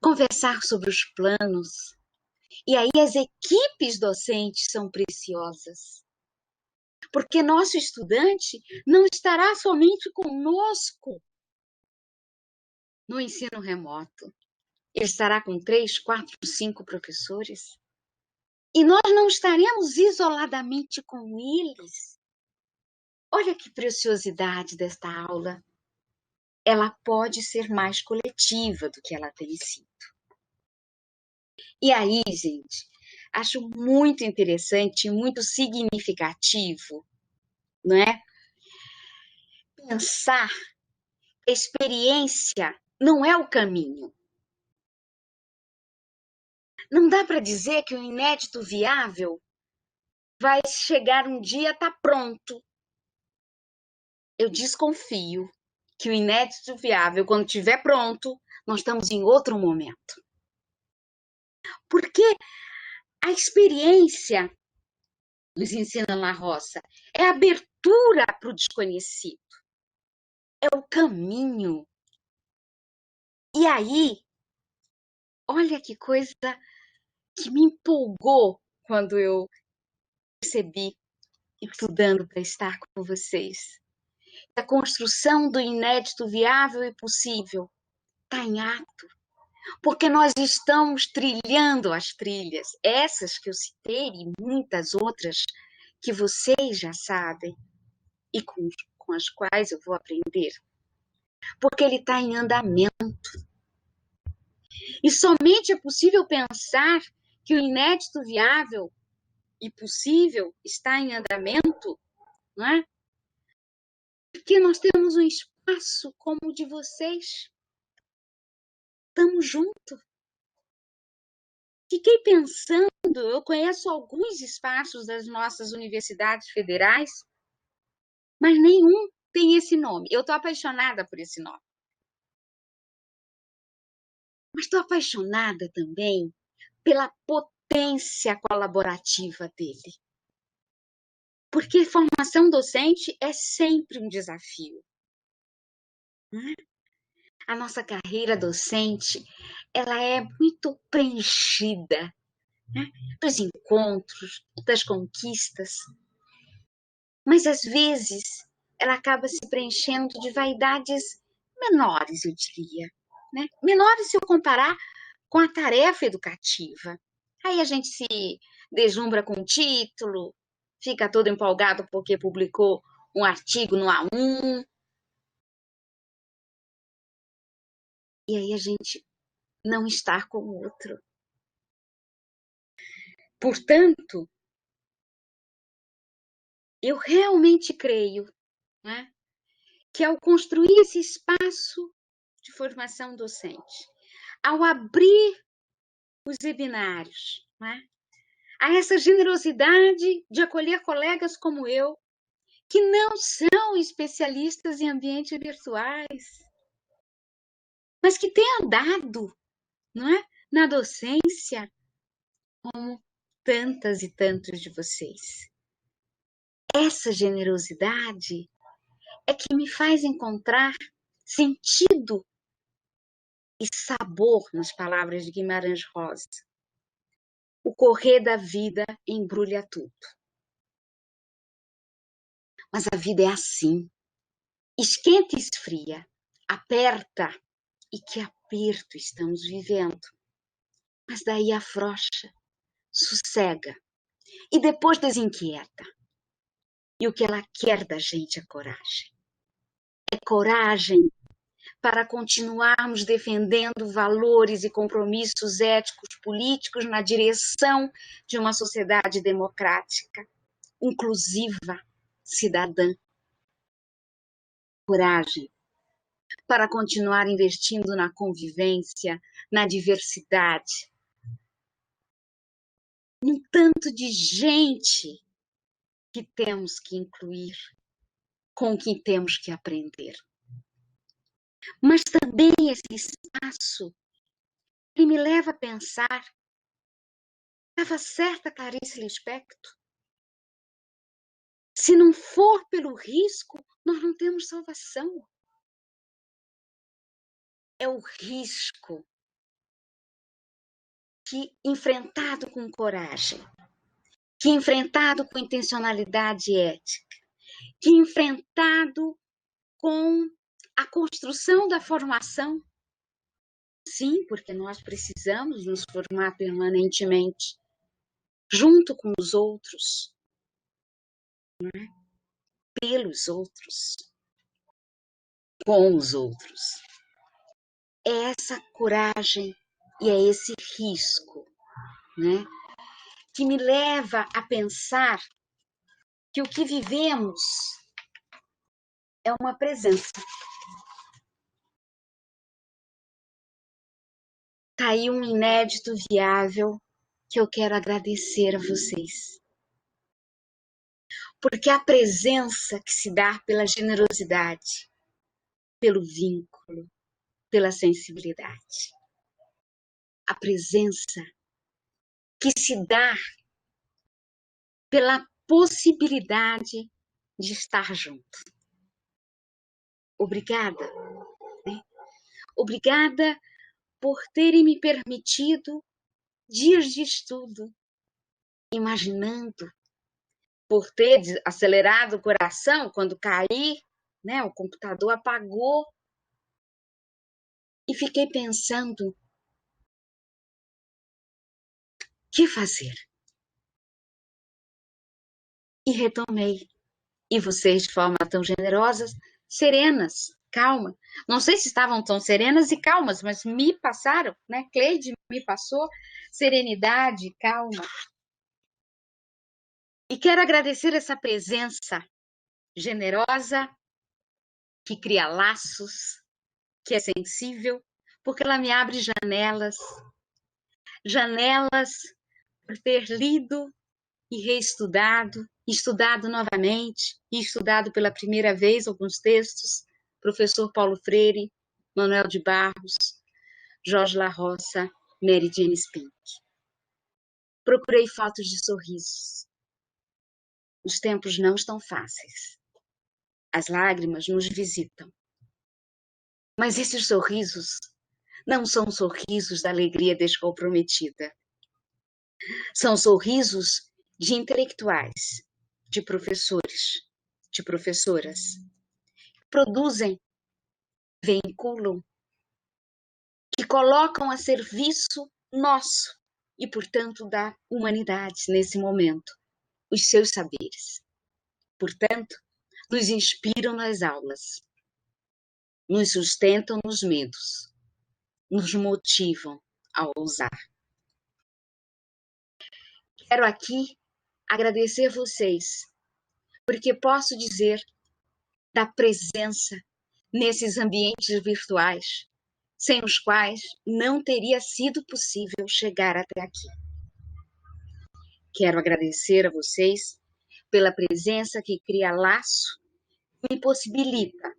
Conversar sobre os planos. E aí as equipes docentes são preciosas. Porque nosso estudante não estará somente conosco no ensino remoto. Ele estará com 3, 4, 5 professores. E nós não estaremos isoladamente com eles. Olha que preciosidade desta aula. Ela pode ser mais coletiva do que ela tem sido. E aí, gente, acho muito interessante, muito significativo, não é? Pensar que a experiência não é o caminho. Não dá para dizer que o inédito viável vai chegar um dia, tá pronto. Eu desconfio que o inédito viável, quando estiver pronto, nós estamos em outro momento. Porque a experiência, nos ensina na roça, é a abertura para o desconhecido. É o caminho. E aí, olha que coisa que me empolgou quando eu percebi, estudando para estar com vocês. A construção do inédito viável e possível está em ato, porque nós estamos trilhando as trilhas, essas que eu citei e muitas outras que vocês já sabem e com as quais eu vou aprender, porque ele está em andamento. E somente é possível pensar que o inédito viável e possível está em andamento, não é? Porque nós temos um espaço como o de vocês. Estamos juntos. Fiquei pensando, eu conheço alguns espaços das nossas universidades federais, mas nenhum tem esse nome. Eu estou apaixonada por esse nome. Mas estou apaixonada também pela potência colaborativa dele. Porque formação docente é sempre um desafio. Né? A nossa carreira docente, ela é muito preenchida, né? Dos encontros, das conquistas. Mas, às vezes, ela acaba se preenchendo de vaidades menores, eu diria. Né? Menores se eu comparar com a tarefa educativa. Aí a gente se deslumbra com o título, fica todo empolgado porque publicou um artigo no A1. E aí a gente não está com o outro. Portanto, eu realmente creio, né, que ao construir esse espaço de formação docente, ao abrir os webinários, né, a essa generosidade de acolher colegas como eu, que não são especialistas em ambientes virtuais, mas que têm andado, não é, na docência, como tantas e tantos de vocês. Essa generosidade é que me faz encontrar sentido e sabor nas palavras de Guimarães Rosa. O correr da vida embrulha tudo. Mas a vida é assim. Esquenta e esfria, aperta, e que aperto estamos vivendo. Mas daí afrouxa, sossega, e depois desinquieta. E o que ela quer da gente é coragem. É coragem para continuarmos defendendo valores e compromissos éticos políticos na direção de uma sociedade democrática, inclusiva, cidadã. Coragem para continuar investindo na convivência, na diversidade, no tanto de gente que temos que incluir, com quem temos que aprender. Mas também esse espaço que me leva a pensar, estava certa Clarice Lispector? Se não for pelo risco, nós não temos salvação. É o risco que, enfrentado com coragem, que enfrentado com intencionalidade ética, que enfrentado com a construção da formação. Sim, porque nós precisamos nos formar permanentemente, junto com os outros, né? Pelos outros, com os outros. É essa coragem e é esse risco, né, que me leva a pensar que o que vivemos é uma presença. tá aí um inédito viável que eu quero agradecer a vocês. Porque a presença que se dá pela generosidade, pelo vínculo, pela sensibilidade. A presença que se dá pela possibilidade de estar junto. Obrigada, né? Obrigada por terem me permitido dias de estudo, imaginando, por ter acelerado o coração quando caí, né? O computador apagou e fiquei pensando, o que fazer? E retomei. E vocês, de forma tão generosa, serenas, calma. Não sei se estavam tão serenas e calmas, mas me passaram, né? Cleide me passou serenidade, calma. E quero agradecer essa presença generosa, que cria laços, que é sensível, porque ela me abre janelas, janelas por ter lido e reestudado, estudado novamente, e estudado pela primeira vez alguns textos, professor Paulo Freire, Manuel de Barros, Jorge La Roça, Mary Jane Spink. Procurei fotos de sorrisos. Os tempos não estão fáceis. As lágrimas nos visitam. Mas esses sorrisos não são sorrisos da alegria descomprometida. São sorrisos de intelectuais, de professores, de professoras. Produzem, vinculam, que colocam a serviço nosso e, portanto, da humanidade nesse momento, os seus saberes. Portanto, nos inspiram nas aulas, nos sustentam nos medos, nos motivam a ousar. Quero aqui agradecer vocês, porque posso dizer da presença nesses ambientes virtuais, sem os quais não teria sido possível chegar até aqui. Quero agradecer a vocês pela presença que cria laço e me possibilita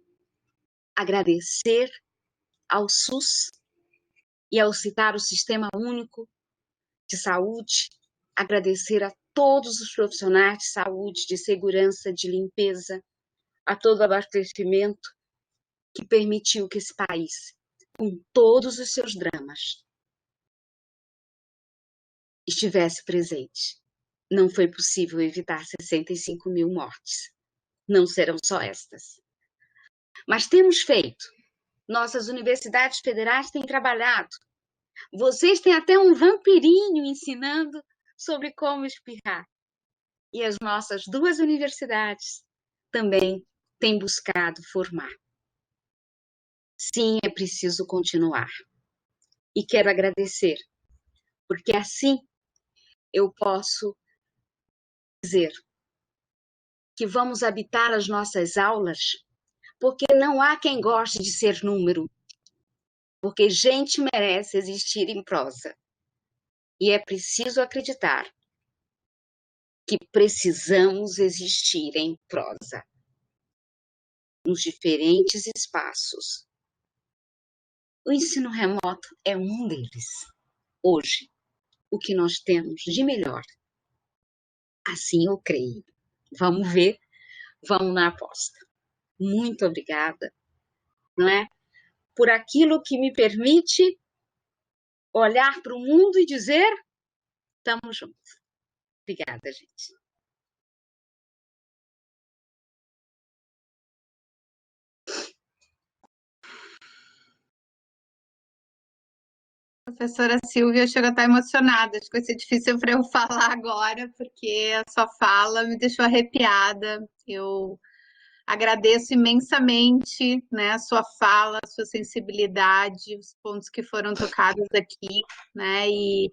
agradecer ao SUS e ao citar o Sistema Único de Saúde, agradecer a todos os profissionais de saúde, de segurança, de limpeza, a todo o abastecimento que permitiu que esse país, com todos os seus dramas, estivesse presente. Não foi possível evitar 65 mil mortes. Não serão só estas. Mas temos feito. Nossas universidades federais têm trabalhado. Vocês têm até um vampirinho ensinando sobre como espirrar. E as nossas duas universidades também têm buscado formar. Sim, é preciso continuar. E quero agradecer, porque assim eu posso dizer que vamos habitar as nossas aulas, porque não há quem goste de ser número, porque gente merece existir em prosa. E é preciso acreditar que precisamos existir em prosa, nos diferentes espaços. O ensino remoto é um deles. Hoje, o que nós temos de melhor. Assim eu creio. Vamos ver, vamos na aposta. Muito obrigada, não é? Por aquilo que me permite olhar para o mundo e dizer, estamos juntos. Obrigada, gente. Professora Silvia chegou a estar emocionada, acho que vai ser difícil para eu falar agora, porque a sua fala me deixou arrepiada. Eu agradeço imensamente, né, a sua fala, a sua sensibilidade, os pontos que foram tocados aqui, né, e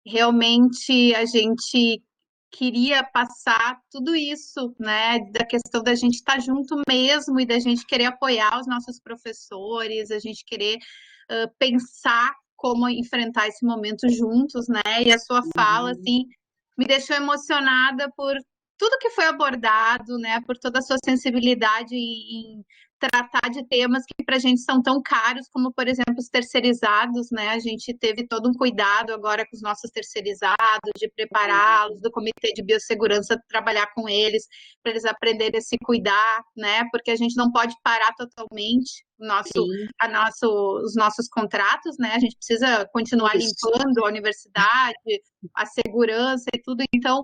realmente a gente queria passar tudo isso, né, da questão da gente estar junto mesmo e da gente querer apoiar os nossos professores, a gente querer pensar como enfrentar esse momento juntos, né? E a sua fala, assim, me deixou emocionada por tudo que foi abordado, né? Por toda a sua sensibilidade em tratar de temas que para a gente são tão caros, como, por exemplo, os terceirizados, né? A gente teve todo um cuidado agora com os nossos terceirizados, de prepará-los, do Comitê de Biossegurança, trabalhar com eles, para eles aprenderem a se cuidar, né? Porque a gente não pode parar totalmente os nossos contratos, né? A gente precisa continuar limpando a universidade, a segurança e tudo. Então,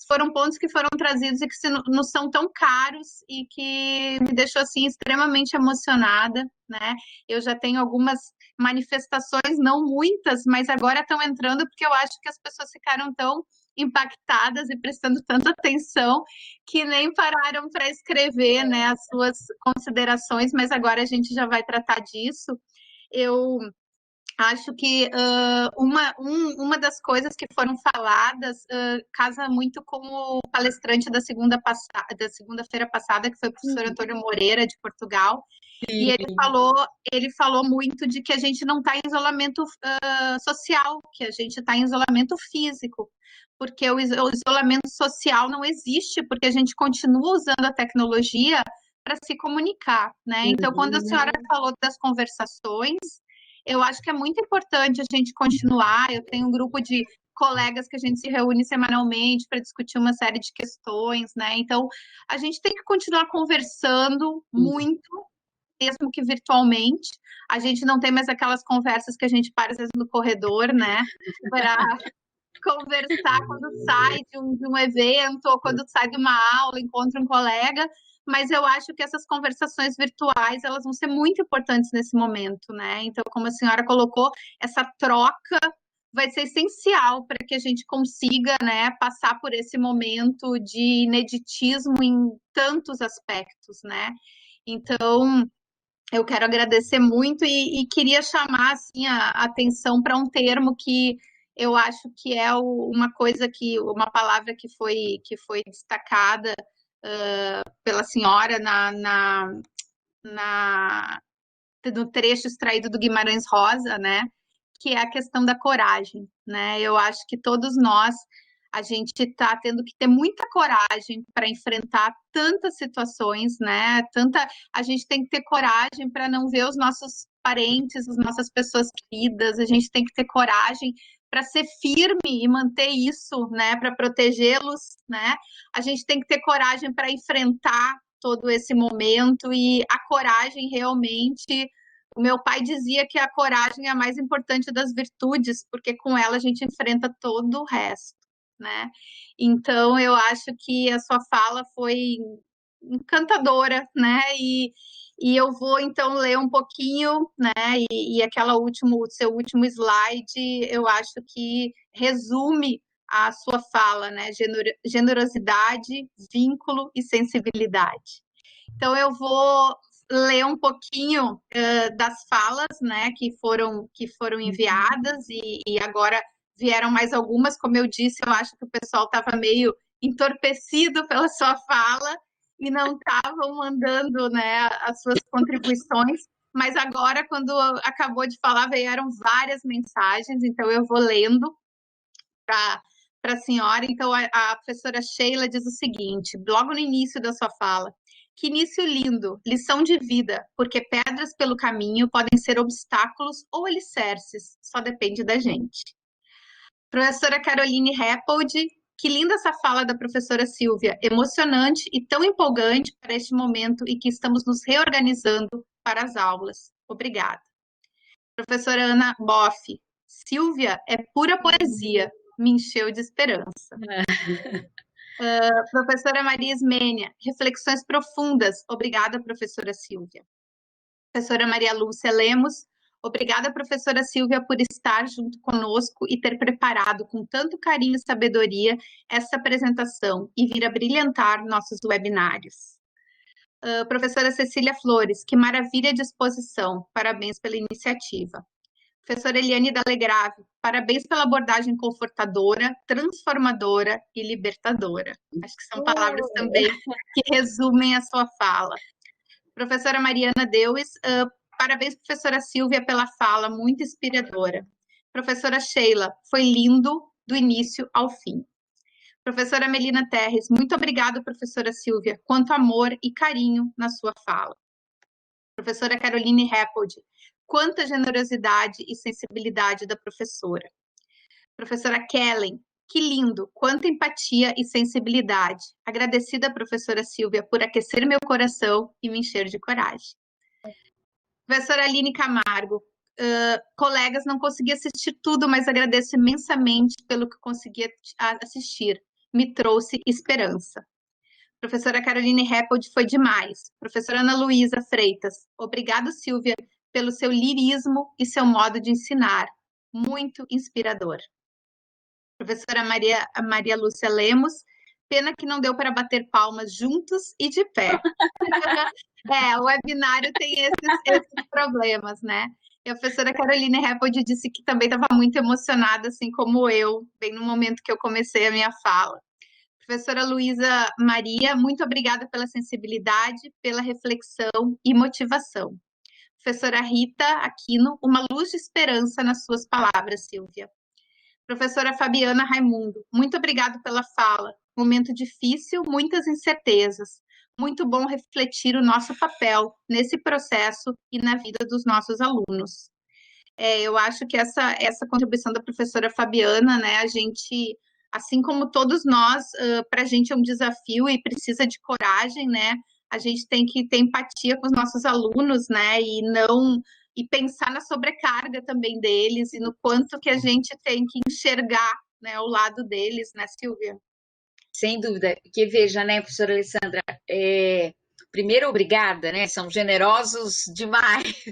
foram pontos que foram trazidos e que não são tão caros e que me deixou assim extremamente emocionada, né? Eu já tenho algumas manifestações, não muitas, mas agora estão entrando porque eu acho que as pessoas ficaram tão impactadas e prestando tanta atenção que nem pararam para escrever, né, as suas considerações, mas agora a gente já vai tratar disso. Eu acho que uma das coisas que foram faladas casa muito com o palestrante da segunda-feira passada, que foi o professor Antônio Moreira, de Portugal. Sim. E ele falou muito de que a gente não está em isolamento social, que a gente está em isolamento físico, porque o isolamento social não existe, porque a gente continua usando a tecnologia para se comunicar, né? Então, quando a senhora falou das conversações, eu acho que é muito importante a gente continuar. Eu tenho um grupo de colegas que a gente se reúne semanalmente para discutir uma série de questões, né? Então, a gente tem que continuar conversando muito, mesmo que virtualmente. A gente não tem mais aquelas conversas que a gente para, às vezes, no corredor, né? Para conversar quando sai de um evento ou quando sai de uma aula, encontra um colega, mas eu acho que essas conversações virtuais, elas vão ser muito importantes nesse momento, né? Então, como a senhora colocou, essa troca vai ser essencial para que a gente consiga, né, passar por esse momento de ineditismo em tantos aspectos, né? Então, eu quero agradecer muito e queria chamar assim, a atenção para um termo que eu acho que é uma palavra que foi destacada pela senhora no trecho extraído do Guimarães Rosa, né? Que é a questão da coragem, né? Eu acho que todos nós, a gente está tendo que ter muita coragem para enfrentar tantas situações, né? A gente tem que ter coragem para não ver os nossos parentes, as nossas pessoas queridas, a gente tem que ter coragem para ser firme e manter isso, né? Para protegê-los, né? A gente tem que ter coragem para enfrentar todo esse momento e a coragem realmente. O meu pai dizia que a coragem é a mais importante das virtudes, porque com ela a gente enfrenta todo o resto, né? Então, eu acho que a sua fala foi encantadora, né? E eu vou, então, ler um pouquinho, né? E o seu último slide, eu acho que resume a sua fala, né? Generosidade, vínculo e sensibilidade. Então, eu vou ler um pouquinho das falas, né, que foram enviadas e agora vieram mais algumas. Como eu disse, eu acho que o pessoal estava meio entorpecido pela sua fala e não estavam mandando, né, as suas contribuições. Mas agora, quando acabou de falar, vieram várias mensagens, então eu vou lendo para a senhora. Então, a professora Sheila diz o seguinte, logo no início da sua fala: que início lindo, lição de vida, porque pedras pelo caminho podem ser obstáculos ou alicerces, só depende da gente. Professora Caroline Reppold, que linda essa fala da professora Silvia, emocionante e tão empolgante para este momento e que estamos nos reorganizando para as aulas. Obrigada. Professora Ana Boff, Silvia é pura poesia, me encheu de esperança. Professora Maria Ismênia, reflexões profundas. Obrigada, professora Silvia. Professora Maria Lúcia Lemos, obrigada, professora Silvia, por estar junto conosco e ter preparado com tanto carinho e sabedoria essa apresentação e vir a brilhantar nossos webinários. Professora Cecília Flores, que maravilha de exposição. Parabéns pela iniciativa. Professora Eliane Dalegrave, parabéns pela abordagem confortadora, transformadora e libertadora. Acho que são palavras também que resumem a sua fala. Professora Mariana Deues, Parabéns, professora Silvia, pela fala, muito inspiradora. Professora Sheila, foi lindo do início ao fim. Professora Melina Terres, muito obrigada, professora Silvia, quanto amor e carinho na sua fala. Professora Caroline Rappold, quanta generosidade e sensibilidade da professora. Professora Kellen, que lindo, quanta empatia e sensibilidade. Agradecida, professora Silvia, por aquecer meu coração e me encher de coragem. Professora Aline Camargo, colegas, não consegui assistir tudo, mas agradeço imensamente pelo que consegui assistir. Me trouxe esperança. Professora Caroline Rappold, foi demais. Professora Ana Luísa Freitas, obrigado, Silvia, pelo seu lirismo e seu modo de ensinar. Muito inspirador. Professora Maria Lúcia Lemos, pena que não deu para bater palmas juntos e de pé. O webinário tem esses problemas, né? E a professora Caroline Rappold disse que também estava muito emocionada, assim como eu, bem no momento que eu comecei a minha fala. Professora Luísa Maria, muito obrigada pela sensibilidade, pela reflexão e motivação. Professora Rita Aquino, uma luz de esperança nas suas palavras, Silvia. Professora Fabiana Raimundo, muito obrigada pela fala. Momento difícil, muitas incertezas. Muito bom refletir o nosso papel nesse processo e na vida dos nossos alunos. Eu acho que essa contribuição da professora Fabiana, né, a gente, assim como todos nós, para a gente é um desafio e precisa de coragem, né? A gente tem que ter empatia com os nossos alunos, né? E pensar na sobrecarga também deles e no quanto que a gente tem que enxergar, né, o lado deles, né, Silvia? Sem dúvida, que veja, né, professora Alessandra, primeiro, obrigada, né, são generosos demais.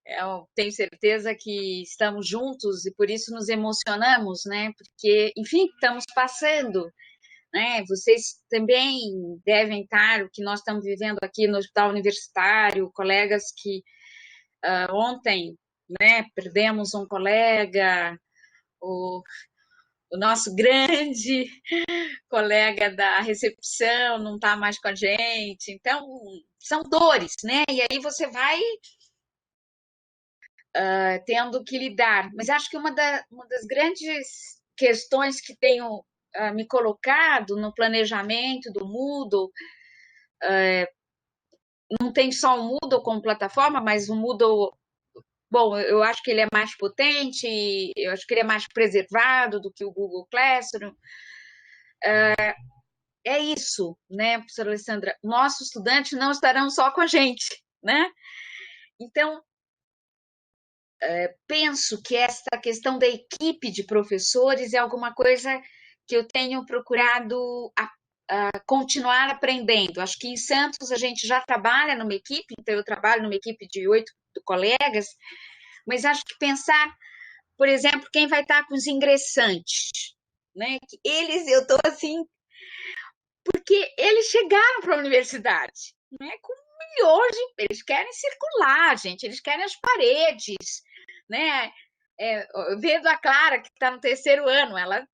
Eu tenho certeza que estamos juntos e por isso nos emocionamos, né, porque, enfim, estamos passando, né, vocês também devem estar, o que nós estamos vivendo aqui no Hospital Universitário, colegas que ontem, né, perdemos um colega, o nosso grande colega da recepção não está mais com a gente. Então, são dores, né? E aí você vai tendo que lidar. Mas acho que uma das grandes questões que tenho me colocado no planejamento do Moodle, não tem só o Moodle como plataforma, mas o Moodle, bom, eu acho que ele é mais potente, eu acho que ele é mais preservado do que o Google Classroom. É isso, né, professora Alessandra? Nossos estudantes não estarão só com a gente, né? Então, penso que essa questão da equipe de professores é alguma coisa que eu tenho procurado continuar aprendendo. Acho que em Santos a gente já trabalha numa equipe, então eu trabalho numa equipe de 8 colegas, mas acho que pensar, por exemplo, quem vai estar com os ingressantes, né? Eles, eu estou assim, porque eles chegaram para a universidade, né, com milhões de... Eles querem circular, gente, eles querem as paredes, né? Vendo a Clara, que está no terceiro ano, ela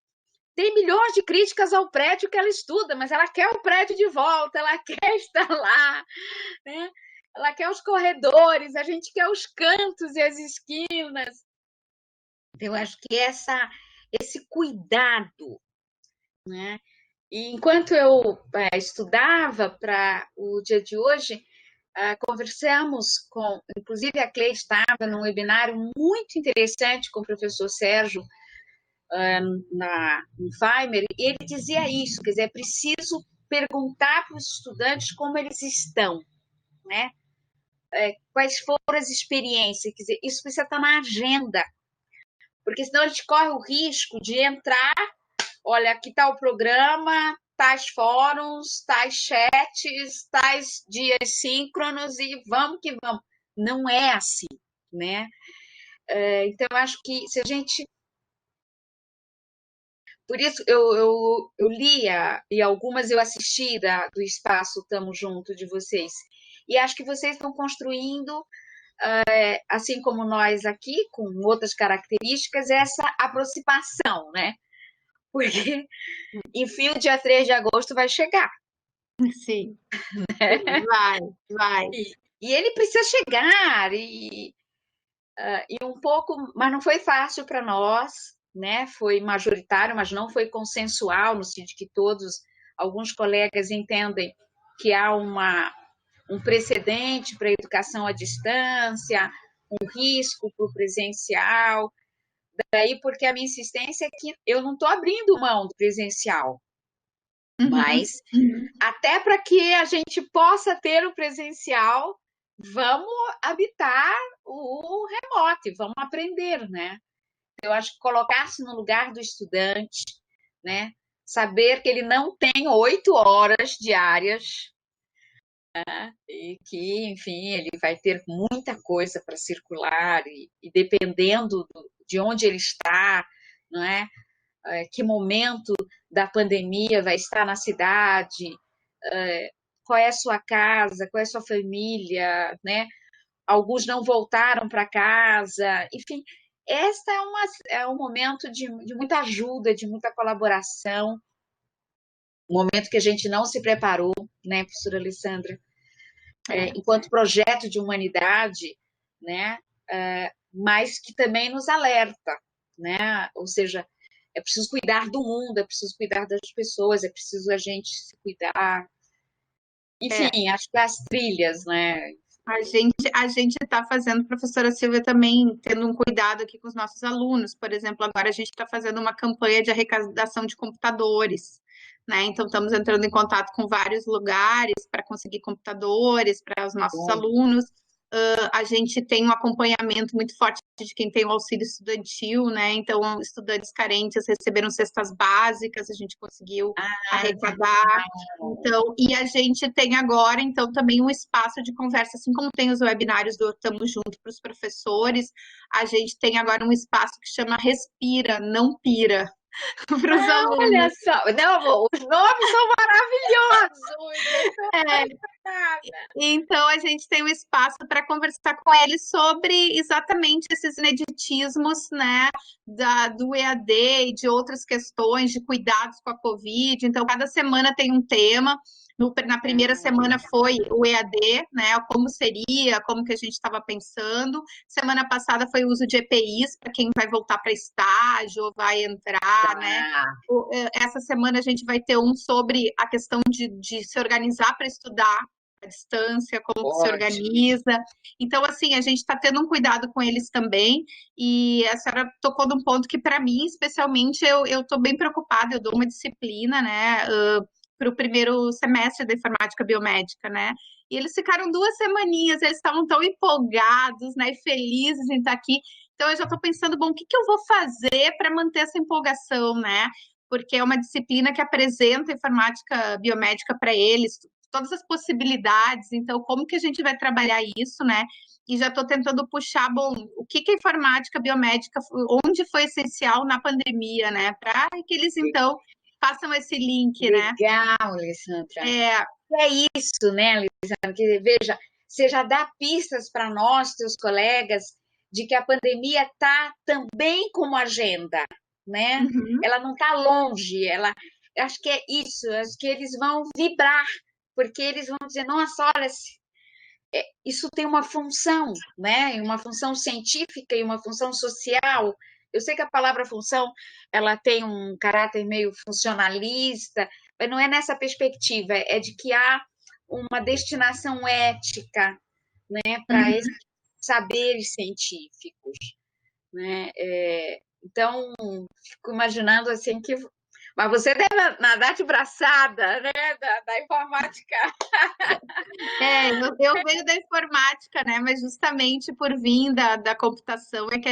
tem milhões de críticas ao prédio que ela estuda, mas ela quer o prédio de volta, ela quer estar lá, né? Ela quer os corredores, a gente quer os cantos e as esquinas. Então, eu acho que esse cuidado, né? E enquanto eu estudava para o dia de hoje, conversamos com, inclusive a Cleide estava num webinário muito interessante com o professor Sérgio no Feimer, e ele dizia isso, quer dizer, é preciso perguntar para os estudantes como eles estão, né? Quais foram as experiências, quer dizer, isso precisa estar na agenda, porque senão a gente corre o risco de entrar, olha, aqui está o programa, tais fóruns, tais chats, tais dias síncronos e vamos que vamos. Não é assim, né? Então, eu acho que se a gente... Por isso, eu lia, e algumas eu assisti do Espaço Tamo Junto de vocês, e acho que vocês estão construindo, assim como nós aqui, com outras características, essa aproximação, né? Porque, enfim, o dia 3 de agosto vai chegar, Sim, sim, vai, vai. E ele precisa chegar, e um pouco, mas não foi fácil para nós, né? Foi majoritário, mas não foi consensual, no sentido que alguns colegas entendem que há um precedente para a educação à distância, um risco para o presencial. Daí, porque a minha insistência é que eu não estou abrindo mão do presencial, Uhum, mas uhum. até para que a gente possa ter o presencial, vamos habitar o remoto, vamos aprender, né? Eu acho que colocar-se no lugar do estudante, né? Saber que ele não tem 8 horas diárias e que, enfim, ele vai ter muita coisa para circular e dependendo de onde ele está, não é? Que momento da pandemia vai estar na cidade, qual é a sua casa, qual é a sua família, né? Alguns não voltaram para casa, enfim, esta é um momento de muita ajuda, de muita colaboração, um momento que a gente não se preparou, né, professora Alessandra, enquanto projeto de humanidade, né, mas que também nos alerta, né, ou seja, é preciso cuidar do mundo, é preciso cuidar das pessoas, é preciso a gente se cuidar, É, enfim, acho que as trilhas, né, a gente está fazendo, professora Silvia, também tendo um cuidado aqui com os nossos alunos. Por exemplo, agora a gente está fazendo uma campanha de arrecadação de computadores, né? Então, estamos entrando em contato com vários lugares para conseguir computadores para os nossos bom, alunos. A gente tem um acompanhamento muito forte de quem tem o auxílio estudantil, né? Então, estudantes carentes receberam cestas básicas, a gente conseguiu arrecadar. Então, e a gente tem agora, então, também um espaço de conversa, assim como tem os webinários do Tamo Junto para os professores, a gente tem agora um espaço que chama Respira, Não Pira, para os olha alunos. só, não, os nomes são maravilhosos, É, então, a gente tem um espaço para conversar com eles sobre exatamente esses ineditismos, né, do EAD e de outras questões de cuidados com a Covid. Então, cada semana tem um tema. Na primeira semana foi o EAD, né, como seria, como que a gente estava pensando. Semana passada foi o uso de EPIs para quem vai voltar para estágio ou vai entrar, né. Essa semana a gente vai ter um sobre a questão de se organizar para estudar à distância, como que se ótimo. organiza. Então, assim, a gente está tendo um cuidado com eles também, e a senhora tocou num ponto que, para mim, especialmente, eu estou bem preocupada, eu dou uma disciplina, né, para o primeiro semestre da informática biomédica, né, e eles ficaram 2 semaninhas, eles estavam tão empolgados, né, e felizes em estar aqui. Então, eu já estou pensando, bom, o que que eu vou fazer para manter essa empolgação, né? Porque é uma disciplina que apresenta informática biomédica para eles, todas as possibilidades. Então, como que a gente vai trabalhar isso, né? E já estou tentando puxar, bom, o que que a informática biomédica, onde foi essencial na pandemia, né? Para que eles, então, façam esse link, né? Legal, Alessandra. É, É isso, né, Alessandra? Que, veja, você já dá pistas para nós, seus colegas, de que a pandemia está também como agenda, né? uhum, Ela não está longe, acho que é isso, acho que eles vão vibrar, porque eles vão dizer, nossa, olha, isso tem uma função, né? Uma função científica e uma função social. Eu sei que a palavra função ela tem um caráter meio funcionalista, mas não é nessa perspectiva, é de que há uma destinação ética, né, para uhum. esses saberes científicos, né? Então, fico imaginando assim que mas você deve nadar de braçada, né, da informática. Eu venho da informática, né? Mas justamente por vir da computação é que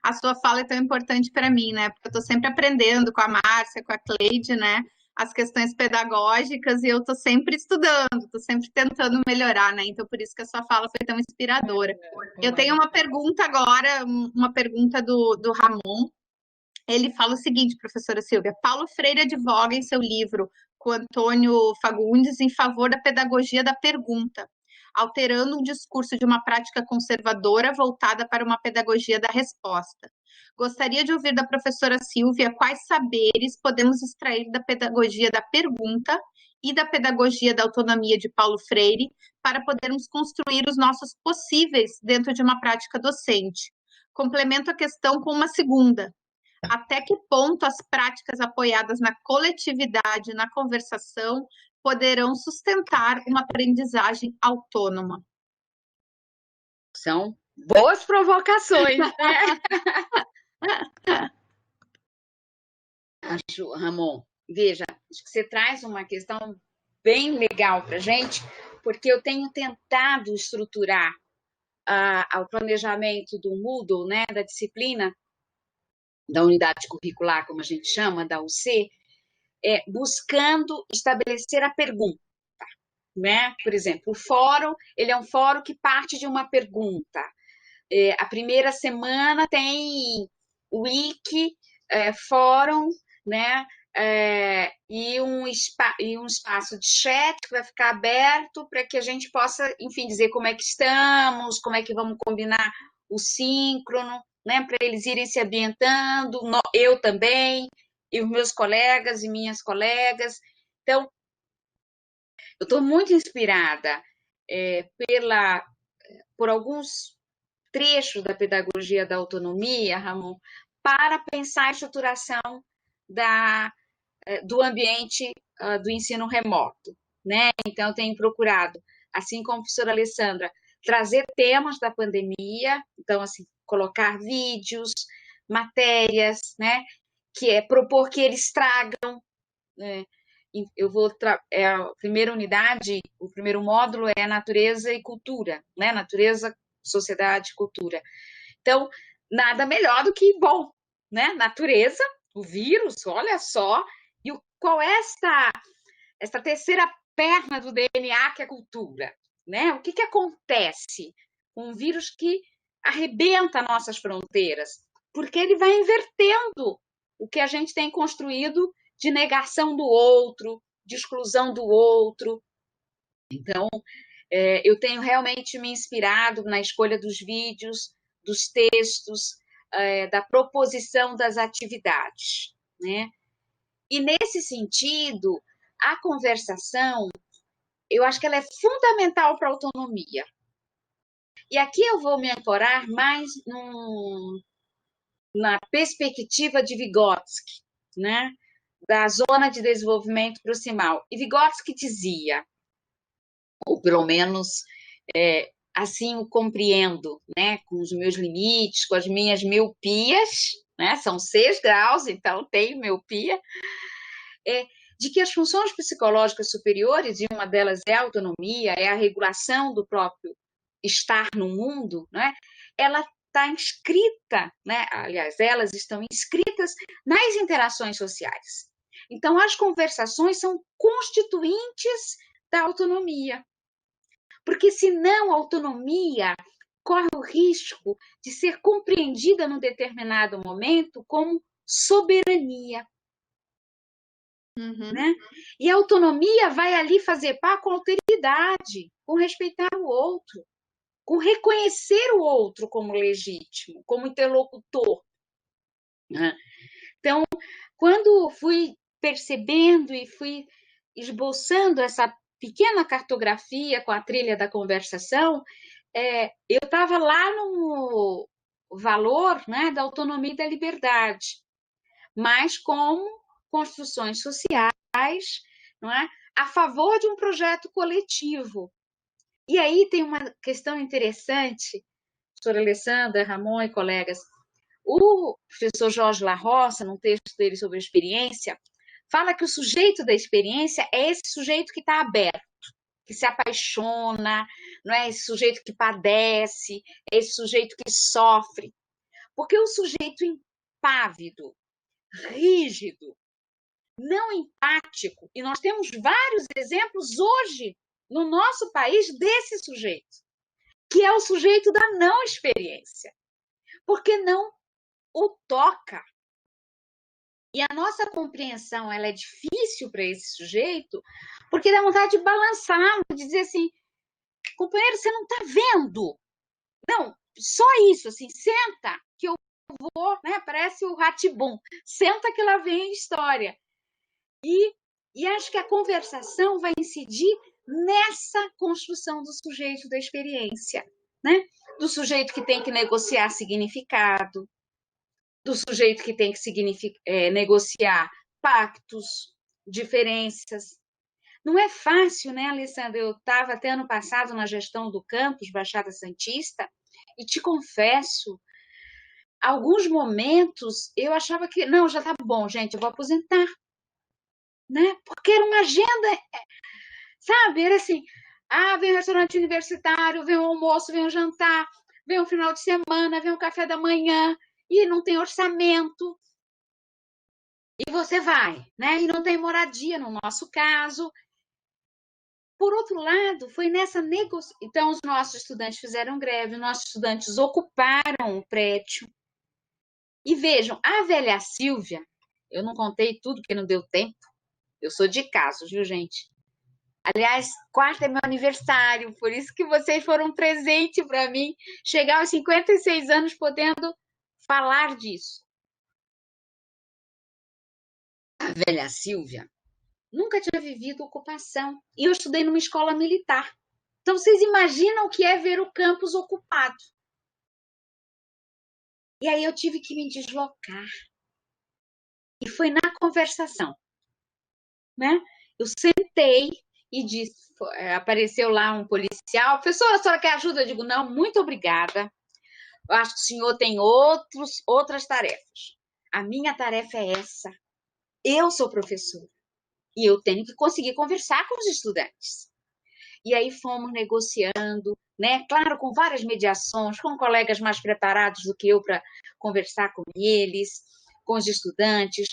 a sua fala é tão importante para mim, né? Porque eu estou sempre aprendendo com a Márcia, com a Cleide, né? As questões pedagógicas e eu estou sempre estudando, estou sempre tentando melhorar, né? Então, por isso que a sua fala foi tão inspiradora. Eu tenho uma pergunta agora, uma pergunta do Ramon. Ele fala o seguinte, professora Silvia: Paulo Freire advoga em seu livro com Antônio Fagundes em favor da pedagogia da pergunta, alterando um discurso de uma prática conservadora voltada para uma pedagogia da resposta. Gostaria de ouvir da professora Silvia quais saberes podemos extrair da pedagogia da pergunta e da pedagogia da autonomia de Paulo Freire para podermos construir os nossos possíveis dentro de uma prática docente. Complemento a questão com uma segunda. Até que ponto as práticas apoiadas na coletividade, na conversação, poderão sustentar uma aprendizagem autônoma? São boas provocações, né? Acho, Ramon, veja, acho que você traz uma questão bem legal para a gente, porque eu tenho tentado estruturar o planejamento do Moodle, né, da disciplina, da unidade curricular, como a gente chama, da UC, buscando estabelecer a pergunta, né? Por exemplo, o fórum, ele é um fórum que parte de uma pergunta. A primeira semana tem wiki, fórum, né? E um espaço de chat que vai ficar aberto para que a gente possa, enfim, dizer como é que estamos, como é que vamos combinar o síncrono, né? Para eles irem se ambientando, eu também, e os meus colegas e minhas colegas. Então, eu estou muito inspirada por alguns trechos da pedagogia da autonomia, Ramon, para pensar a estruturação do ambiente do ensino remoto, né? Então, eu tenho procurado, assim como a professora Alessandra, trazer temas da pandemia, então, assim, colocar vídeos, matérias, né? Propor que eles tragam, né? A primeira unidade, o primeiro módulo é natureza e cultura, né? Natureza, sociedade, cultura. Então, nada melhor do que, bom, né? Natureza, o vírus, olha só, e qual é esta terceira perna do DNA, que é a cultura, né? O que acontece com um vírus que arrebenta nossas fronteiras? Porque ele vai invertendo o que a gente tem construído de negação do outro, de exclusão do outro. Então, eu tenho realmente me inspirado na escolha dos vídeos, dos textos, da proposição das atividades, né? E, nesse sentido, a conversação, eu acho que ela é fundamental para a autonomia. E aqui eu vou me ancorar mais na perspectiva de Vygotsky, né? Da zona de desenvolvimento proximal. E Vygotsky dizia, ou pelo menos assim o compreendo, né? Com os meus limites, com as minhas miopias, né? São 6 graus, então tenho miopia, de que as funções psicológicas superiores, e uma delas é a autonomia, é a regulação do próprio estar no mundo, né? Ela está inscrita, né? Aliás, elas estão inscritas nas interações sociais. Então, as conversações são constituintes da autonomia. Porque, senão, a autonomia corre o risco de ser compreendida num determinado momento como soberania. Uhum. Né? E a autonomia vai ali fazer par com alteridade, com respeitar o outro, com reconhecer o outro como legítimo, como interlocutor. Né? Então, quando fui percebendo e fui esboçando essa pequena cartografia com a trilha da conversação, eu estava lá no valor, né, da autonomia e da liberdade, mas como construções sociais, não é, a favor de um projeto coletivo. E aí tem uma questão interessante, professora Alessandra, Ramon e colegas. O professor Jorge La Roça, num texto dele sobre a experiência, fala que o sujeito da experiência é esse sujeito que está aberto, que se apaixona, não é esse sujeito que padece, é esse sujeito que sofre. Porque o sujeito impávido, rígido, não empático, e nós temos vários exemplos hoje no nosso país desse sujeito, que é o sujeito da não experiência, porque não o toca. E a nossa compreensão ela é difícil para esse sujeito, porque dá vontade de balançar, de dizer assim, companheiro, você não está vendo? Não, só isso, assim, senta que eu vou, né? Parece o Rá-Tim-Bum, senta que lá vem a história. E E acho que a conversação vai incidir nessa construção do sujeito da experiência, né? Do sujeito que tem que negociar significado, do sujeito que tem que negociar pactos, diferenças. Não é fácil, né, Alessandra? Eu estava até ano passado na gestão do campus Baixada Santista e te confesso, alguns momentos eu achava que, não, já tá bom, gente, eu vou aposentar, né? Porque era uma agenda, sabe? Era assim, vem o restaurante universitário, vem o almoço, vem o jantar, vem o final de semana, vem o café da manhã, e não tem orçamento, e você vai, né? E não tem moradia, no nosso caso. Por outro lado, foi nessa negociação. Então, os nossos estudantes fizeram greve, os nossos estudantes ocuparam o prédio. E vejam, a velha Silvia, eu não contei tudo porque não deu tempo, eu sou de casos, viu, gente? Aliás, quarta é meu aniversário, por isso que vocês foram um presente para mim, chegar aos 56 anos podendo falar disso. A velha Silvia nunca tinha vivido ocupação, e eu estudei numa escola militar. Então, vocês imaginam o que é ver o campus ocupado. E aí eu tive que me deslocar. E foi na conversação, né? Eu sentei e disse, apareceu lá um policial, professora, a senhora quer ajuda? Eu digo, não, muito obrigada. Eu acho que o senhor tem outras tarefas. A minha tarefa é essa. Eu sou professora e eu tenho que conseguir conversar com os estudantes. E aí fomos negociando, né? Claro, com várias mediações, com colegas mais preparados do que eu para conversar com eles, com os estudantes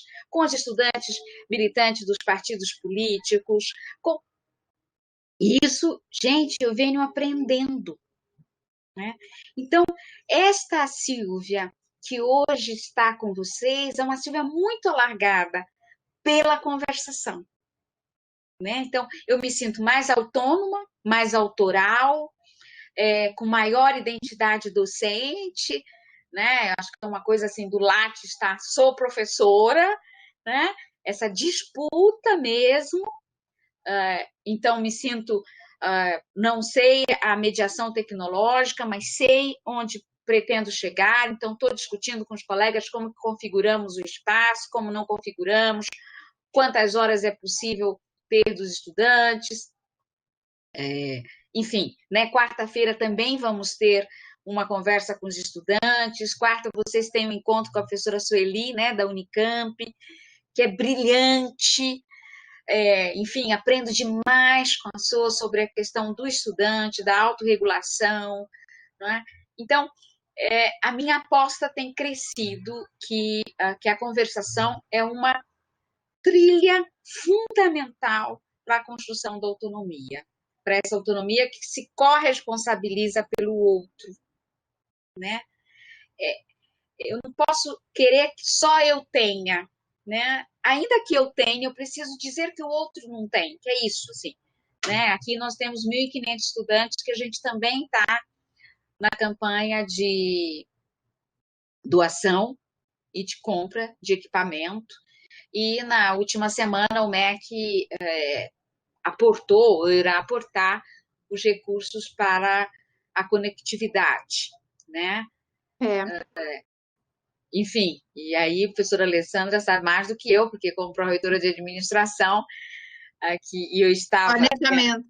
militantes dos partidos políticos. Com... Isso, gente, eu venho aprendendo, né? Então, esta Silvia que hoje está com vocês é uma Silvia muito alargada pela conversação, né? Então, eu me sinto mais autônoma, mais autoral, com maior identidade docente, né? Acho que é uma coisa assim do Lattes, tá? Sou professora, né? Essa disputa mesmo. Então, me sinto, não sei a mediação tecnológica, mas sei onde pretendo chegar, então estou discutindo com os colegas como configuramos o espaço, como não configuramos, quantas horas é possível ter dos estudantes, enfim, né? Quarta-feira também vamos ter uma conversa com os estudantes, quarta vocês têm um encontro com a professora Sueli, né, da Unicamp, que é brilhante, enfim, aprendo demais com a sua sobre a questão do estudante, da autorregulação, não é? Então, a minha aposta tem crescido que a conversação é uma trilha fundamental para a construção da autonomia, para essa autonomia que se corresponsabiliza pelo outro, né? Eu não posso querer que só eu tenha, né? Ainda que eu tenha, eu preciso dizer que o outro não tem, que é isso, assim. Né? Aqui nós temos 1.500 estudantes que a gente também está na campanha de doação e de compra de equipamento. E na última semana o MEC aportou, ou irá aportar os recursos para a conectividade, né? Enfim, e aí a professora Alessandra sabe mais do que eu, porque como pró-reitora de administração, aqui, e eu estava... Planejamento.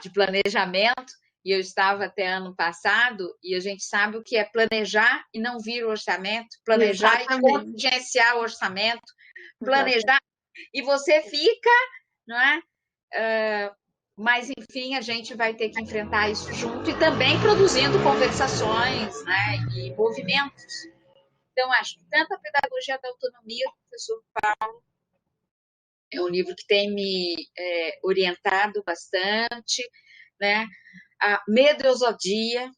De planejamento, e eu estava até ano passado, e a gente sabe o que é planejar e não vir o orçamento, planejar e contingenciar o orçamento, planejar, e você fica, não é? Mas, enfim, a gente vai ter que enfrentar isso junto e também produzindo conversações, né, e movimentos. Então, acho que tanto a Pedagogia da Autonomia do professor Paulo é um livro que tem me orientado bastante, né? A Medo e Ousadia.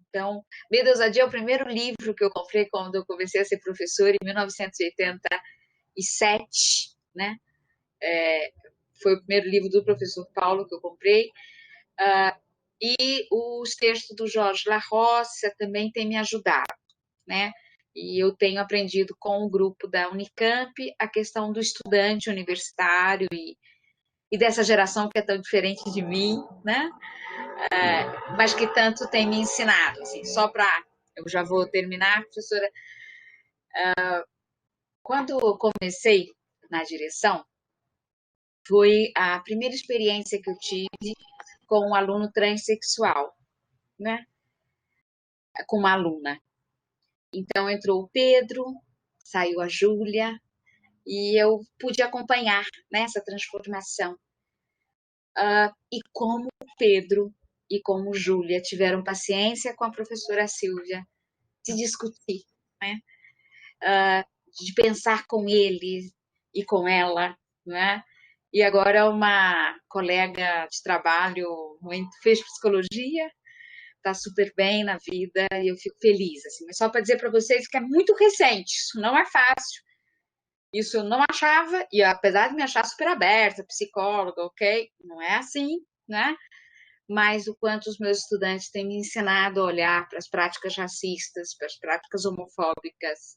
Então, Medo e Ousadia é o primeiro livro que eu comprei quando eu comecei a ser professora, em 1987, né? Foi o primeiro livro do professor Paulo que eu comprei. E os textos do Jorge La Roça também têm me ajudado, né? E eu tenho aprendido com o grupo da Unicamp a questão do estudante universitário e dessa geração que é tão diferente de mim, né? Mas que tanto tem me ensinado. Assim, só para. Eu já vou terminar, professora. Quando eu comecei na direção, foi a primeira experiência que eu tive com um aluno transexual, né? Com uma aluna. Então entrou o Pedro, saiu a Júlia, e eu pude acompanhar nessa transformação. E como o Pedro e como Júlia tiveram paciência com a professora Silvia de discutir, né? De pensar com ele e com ela, né? E agora uma colega de trabalho fez psicologia, está super bem na vida e eu fico feliz, assim. Mas só para dizer para vocês que é muito recente, isso não é fácil. Isso eu não achava, e apesar de me achar super aberta, psicóloga, ok? Não é assim, né? Mas o quanto os meus estudantes têm me ensinado a olhar para as práticas racistas, para as práticas homofóbicas,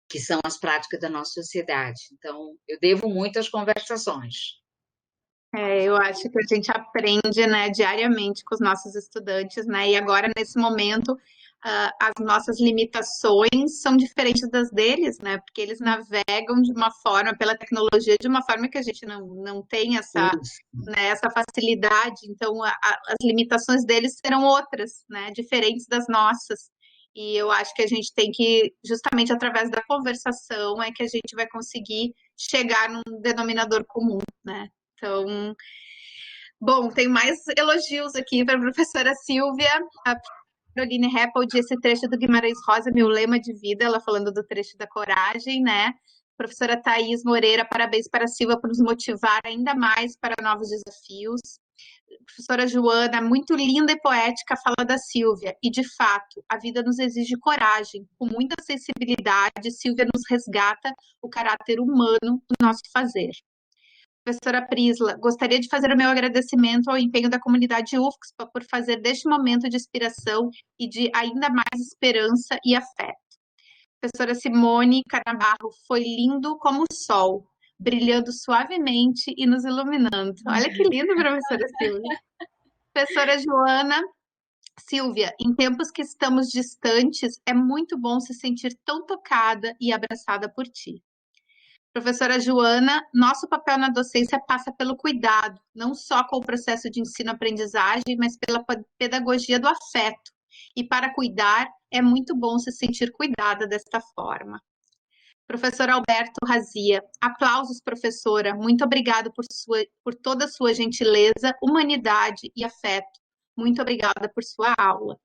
que são as práticas da nossa sociedade. Então, eu devo muito às conversações. Eu acho que a gente aprende, né, diariamente com os nossos estudantes, né? E agora, nesse momento, as nossas limitações são diferentes das deles, né? Porque eles navegam de uma forma, pela tecnologia, de uma forma que a gente não tem essa, né, essa facilidade. Então, as limitações deles serão outras, né? Diferentes das nossas. E eu acho que a gente tem que, justamente através da conversação, é que a gente vai conseguir chegar num denominador comum, né? Então, bom, tem mais elogios aqui para a professora Silvia. A Caroline Heppel disse: esse trecho do Guimarães Rosa, meu lema de vida, ela falando do trecho da coragem, né? Professora Thaís Moreira, parabéns para a Silvia por nos motivar ainda mais para novos desafios. Professora Joana, muito linda e poética a fala da Silvia, e de fato, a vida nos exige coragem, com muita sensibilidade, Silvia nos resgata o caráter humano do nosso fazer. Professora Prisla, gostaria de fazer o meu agradecimento ao empenho da comunidade UFSPA por fazer deste momento de inspiração e de ainda mais esperança e afeto. Professora Simone Canabarro, foi lindo como o sol, brilhando suavemente e nos iluminando. Olha que lindo, professora Silvia. Professora Joana, Silvia, em tempos que estamos distantes, é muito bom se sentir tão tocada e abraçada por ti. Professora Joana, nosso papel na docência passa pelo cuidado, não só com o processo de ensino-aprendizagem, mas pela pedagogia do afeto. E para cuidar, é muito bom se sentir cuidada desta forma. Professor Alberto Razia, aplausos, professora. Muito obrigada por toda a sua gentileza, humanidade e afeto. Muito obrigada por sua aula.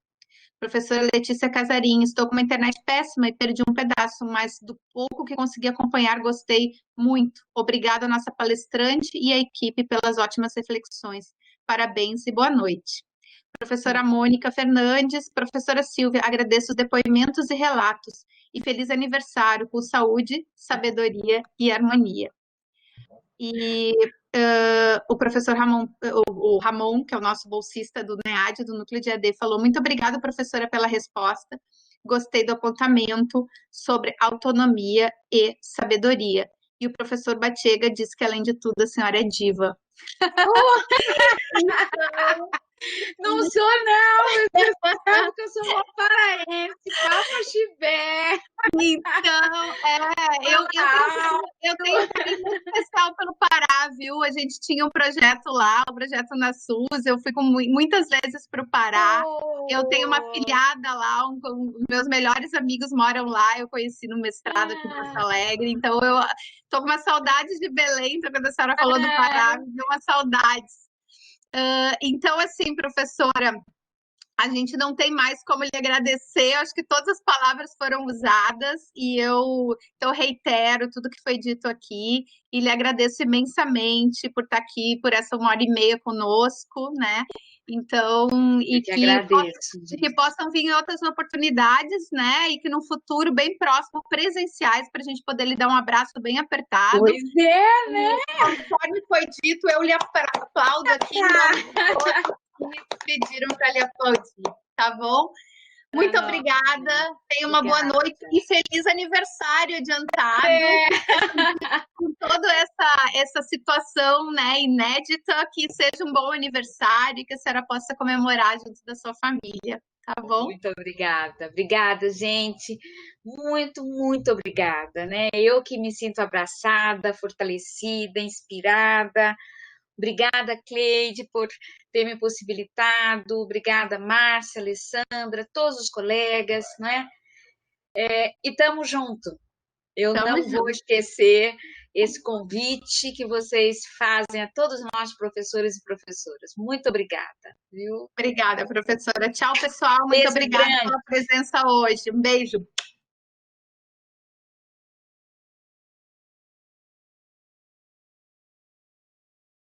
Professora Letícia Casarim, estou com uma internet péssima e perdi um pedaço, mas do pouco que consegui acompanhar, gostei muito. Obrigada, nossa palestrante e a equipe, pelas ótimas reflexões. Parabéns e boa noite. Professora Mônica Fernandes, professora Silvia, agradeço os depoimentos e relatos. E feliz aniversário com saúde, sabedoria e harmonia. E o professor Ramon, o Ramon, que é o nosso bolsista do NEAD, do Núcleo de AD, falou: muito obrigada, professora, pela resposta. Gostei do apontamento sobre autonomia e sabedoria. E o professor Batiega disse que, além de tudo, a senhora é diva. Não sou, não! Você sabe que eu sou uma paraense, Papa Chibé! Então, eu tenho um carinho muito especial pelo Pará, viu? A gente tinha um projeto lá, o projeto na SUS, eu fui muitas vezes para o Pará. Eu tenho uma afilhada lá, meus melhores amigos moram lá, eu conheci no mestrado aqui em Porto Alegre, então eu tô com uma saudade de Belém, então quando a senhora falou do Pará, me deu uma saudade. Então, assim, professora, a gente não tem mais como lhe agradecer, eu acho que todas as palavras foram usadas e eu reitero tudo que foi dito aqui e lhe agradeço imensamente por estar aqui, por essa 1h30 conosco, né? Então, e que possam vir outras oportunidades, né? E que no futuro bem próximo, presenciais, para a gente poder lhe dar um abraço bem apertado. Pois é, né? Conforme foi dito, eu lhe aplaudo aqui, que pediram para lhe aplaudir, tá bom? Muito obrigada, tenha uma boa Obrigada. noite e feliz aniversário adiantado. Com toda essa situação, né, inédita, que seja um bom aniversário e que a senhora possa comemorar junto da sua família, tá bom? Muito obrigada. Obrigada, gente. Muito, muito obrigada, né? Eu que me sinto abraçada, fortalecida, inspirada. Obrigada, Cleide, por ter me possibilitado. Obrigada, Márcia, Alessandra, todos os colegas, né? E estamos junto. Eu Tamo não vou junto. esquecer esse convite que vocês fazem a todos nós, professores e professoras. Muito obrigada, viu? Obrigada, professora. Tchau, pessoal. Muito Beijo obrigada grande. pela presença hoje. Um beijo.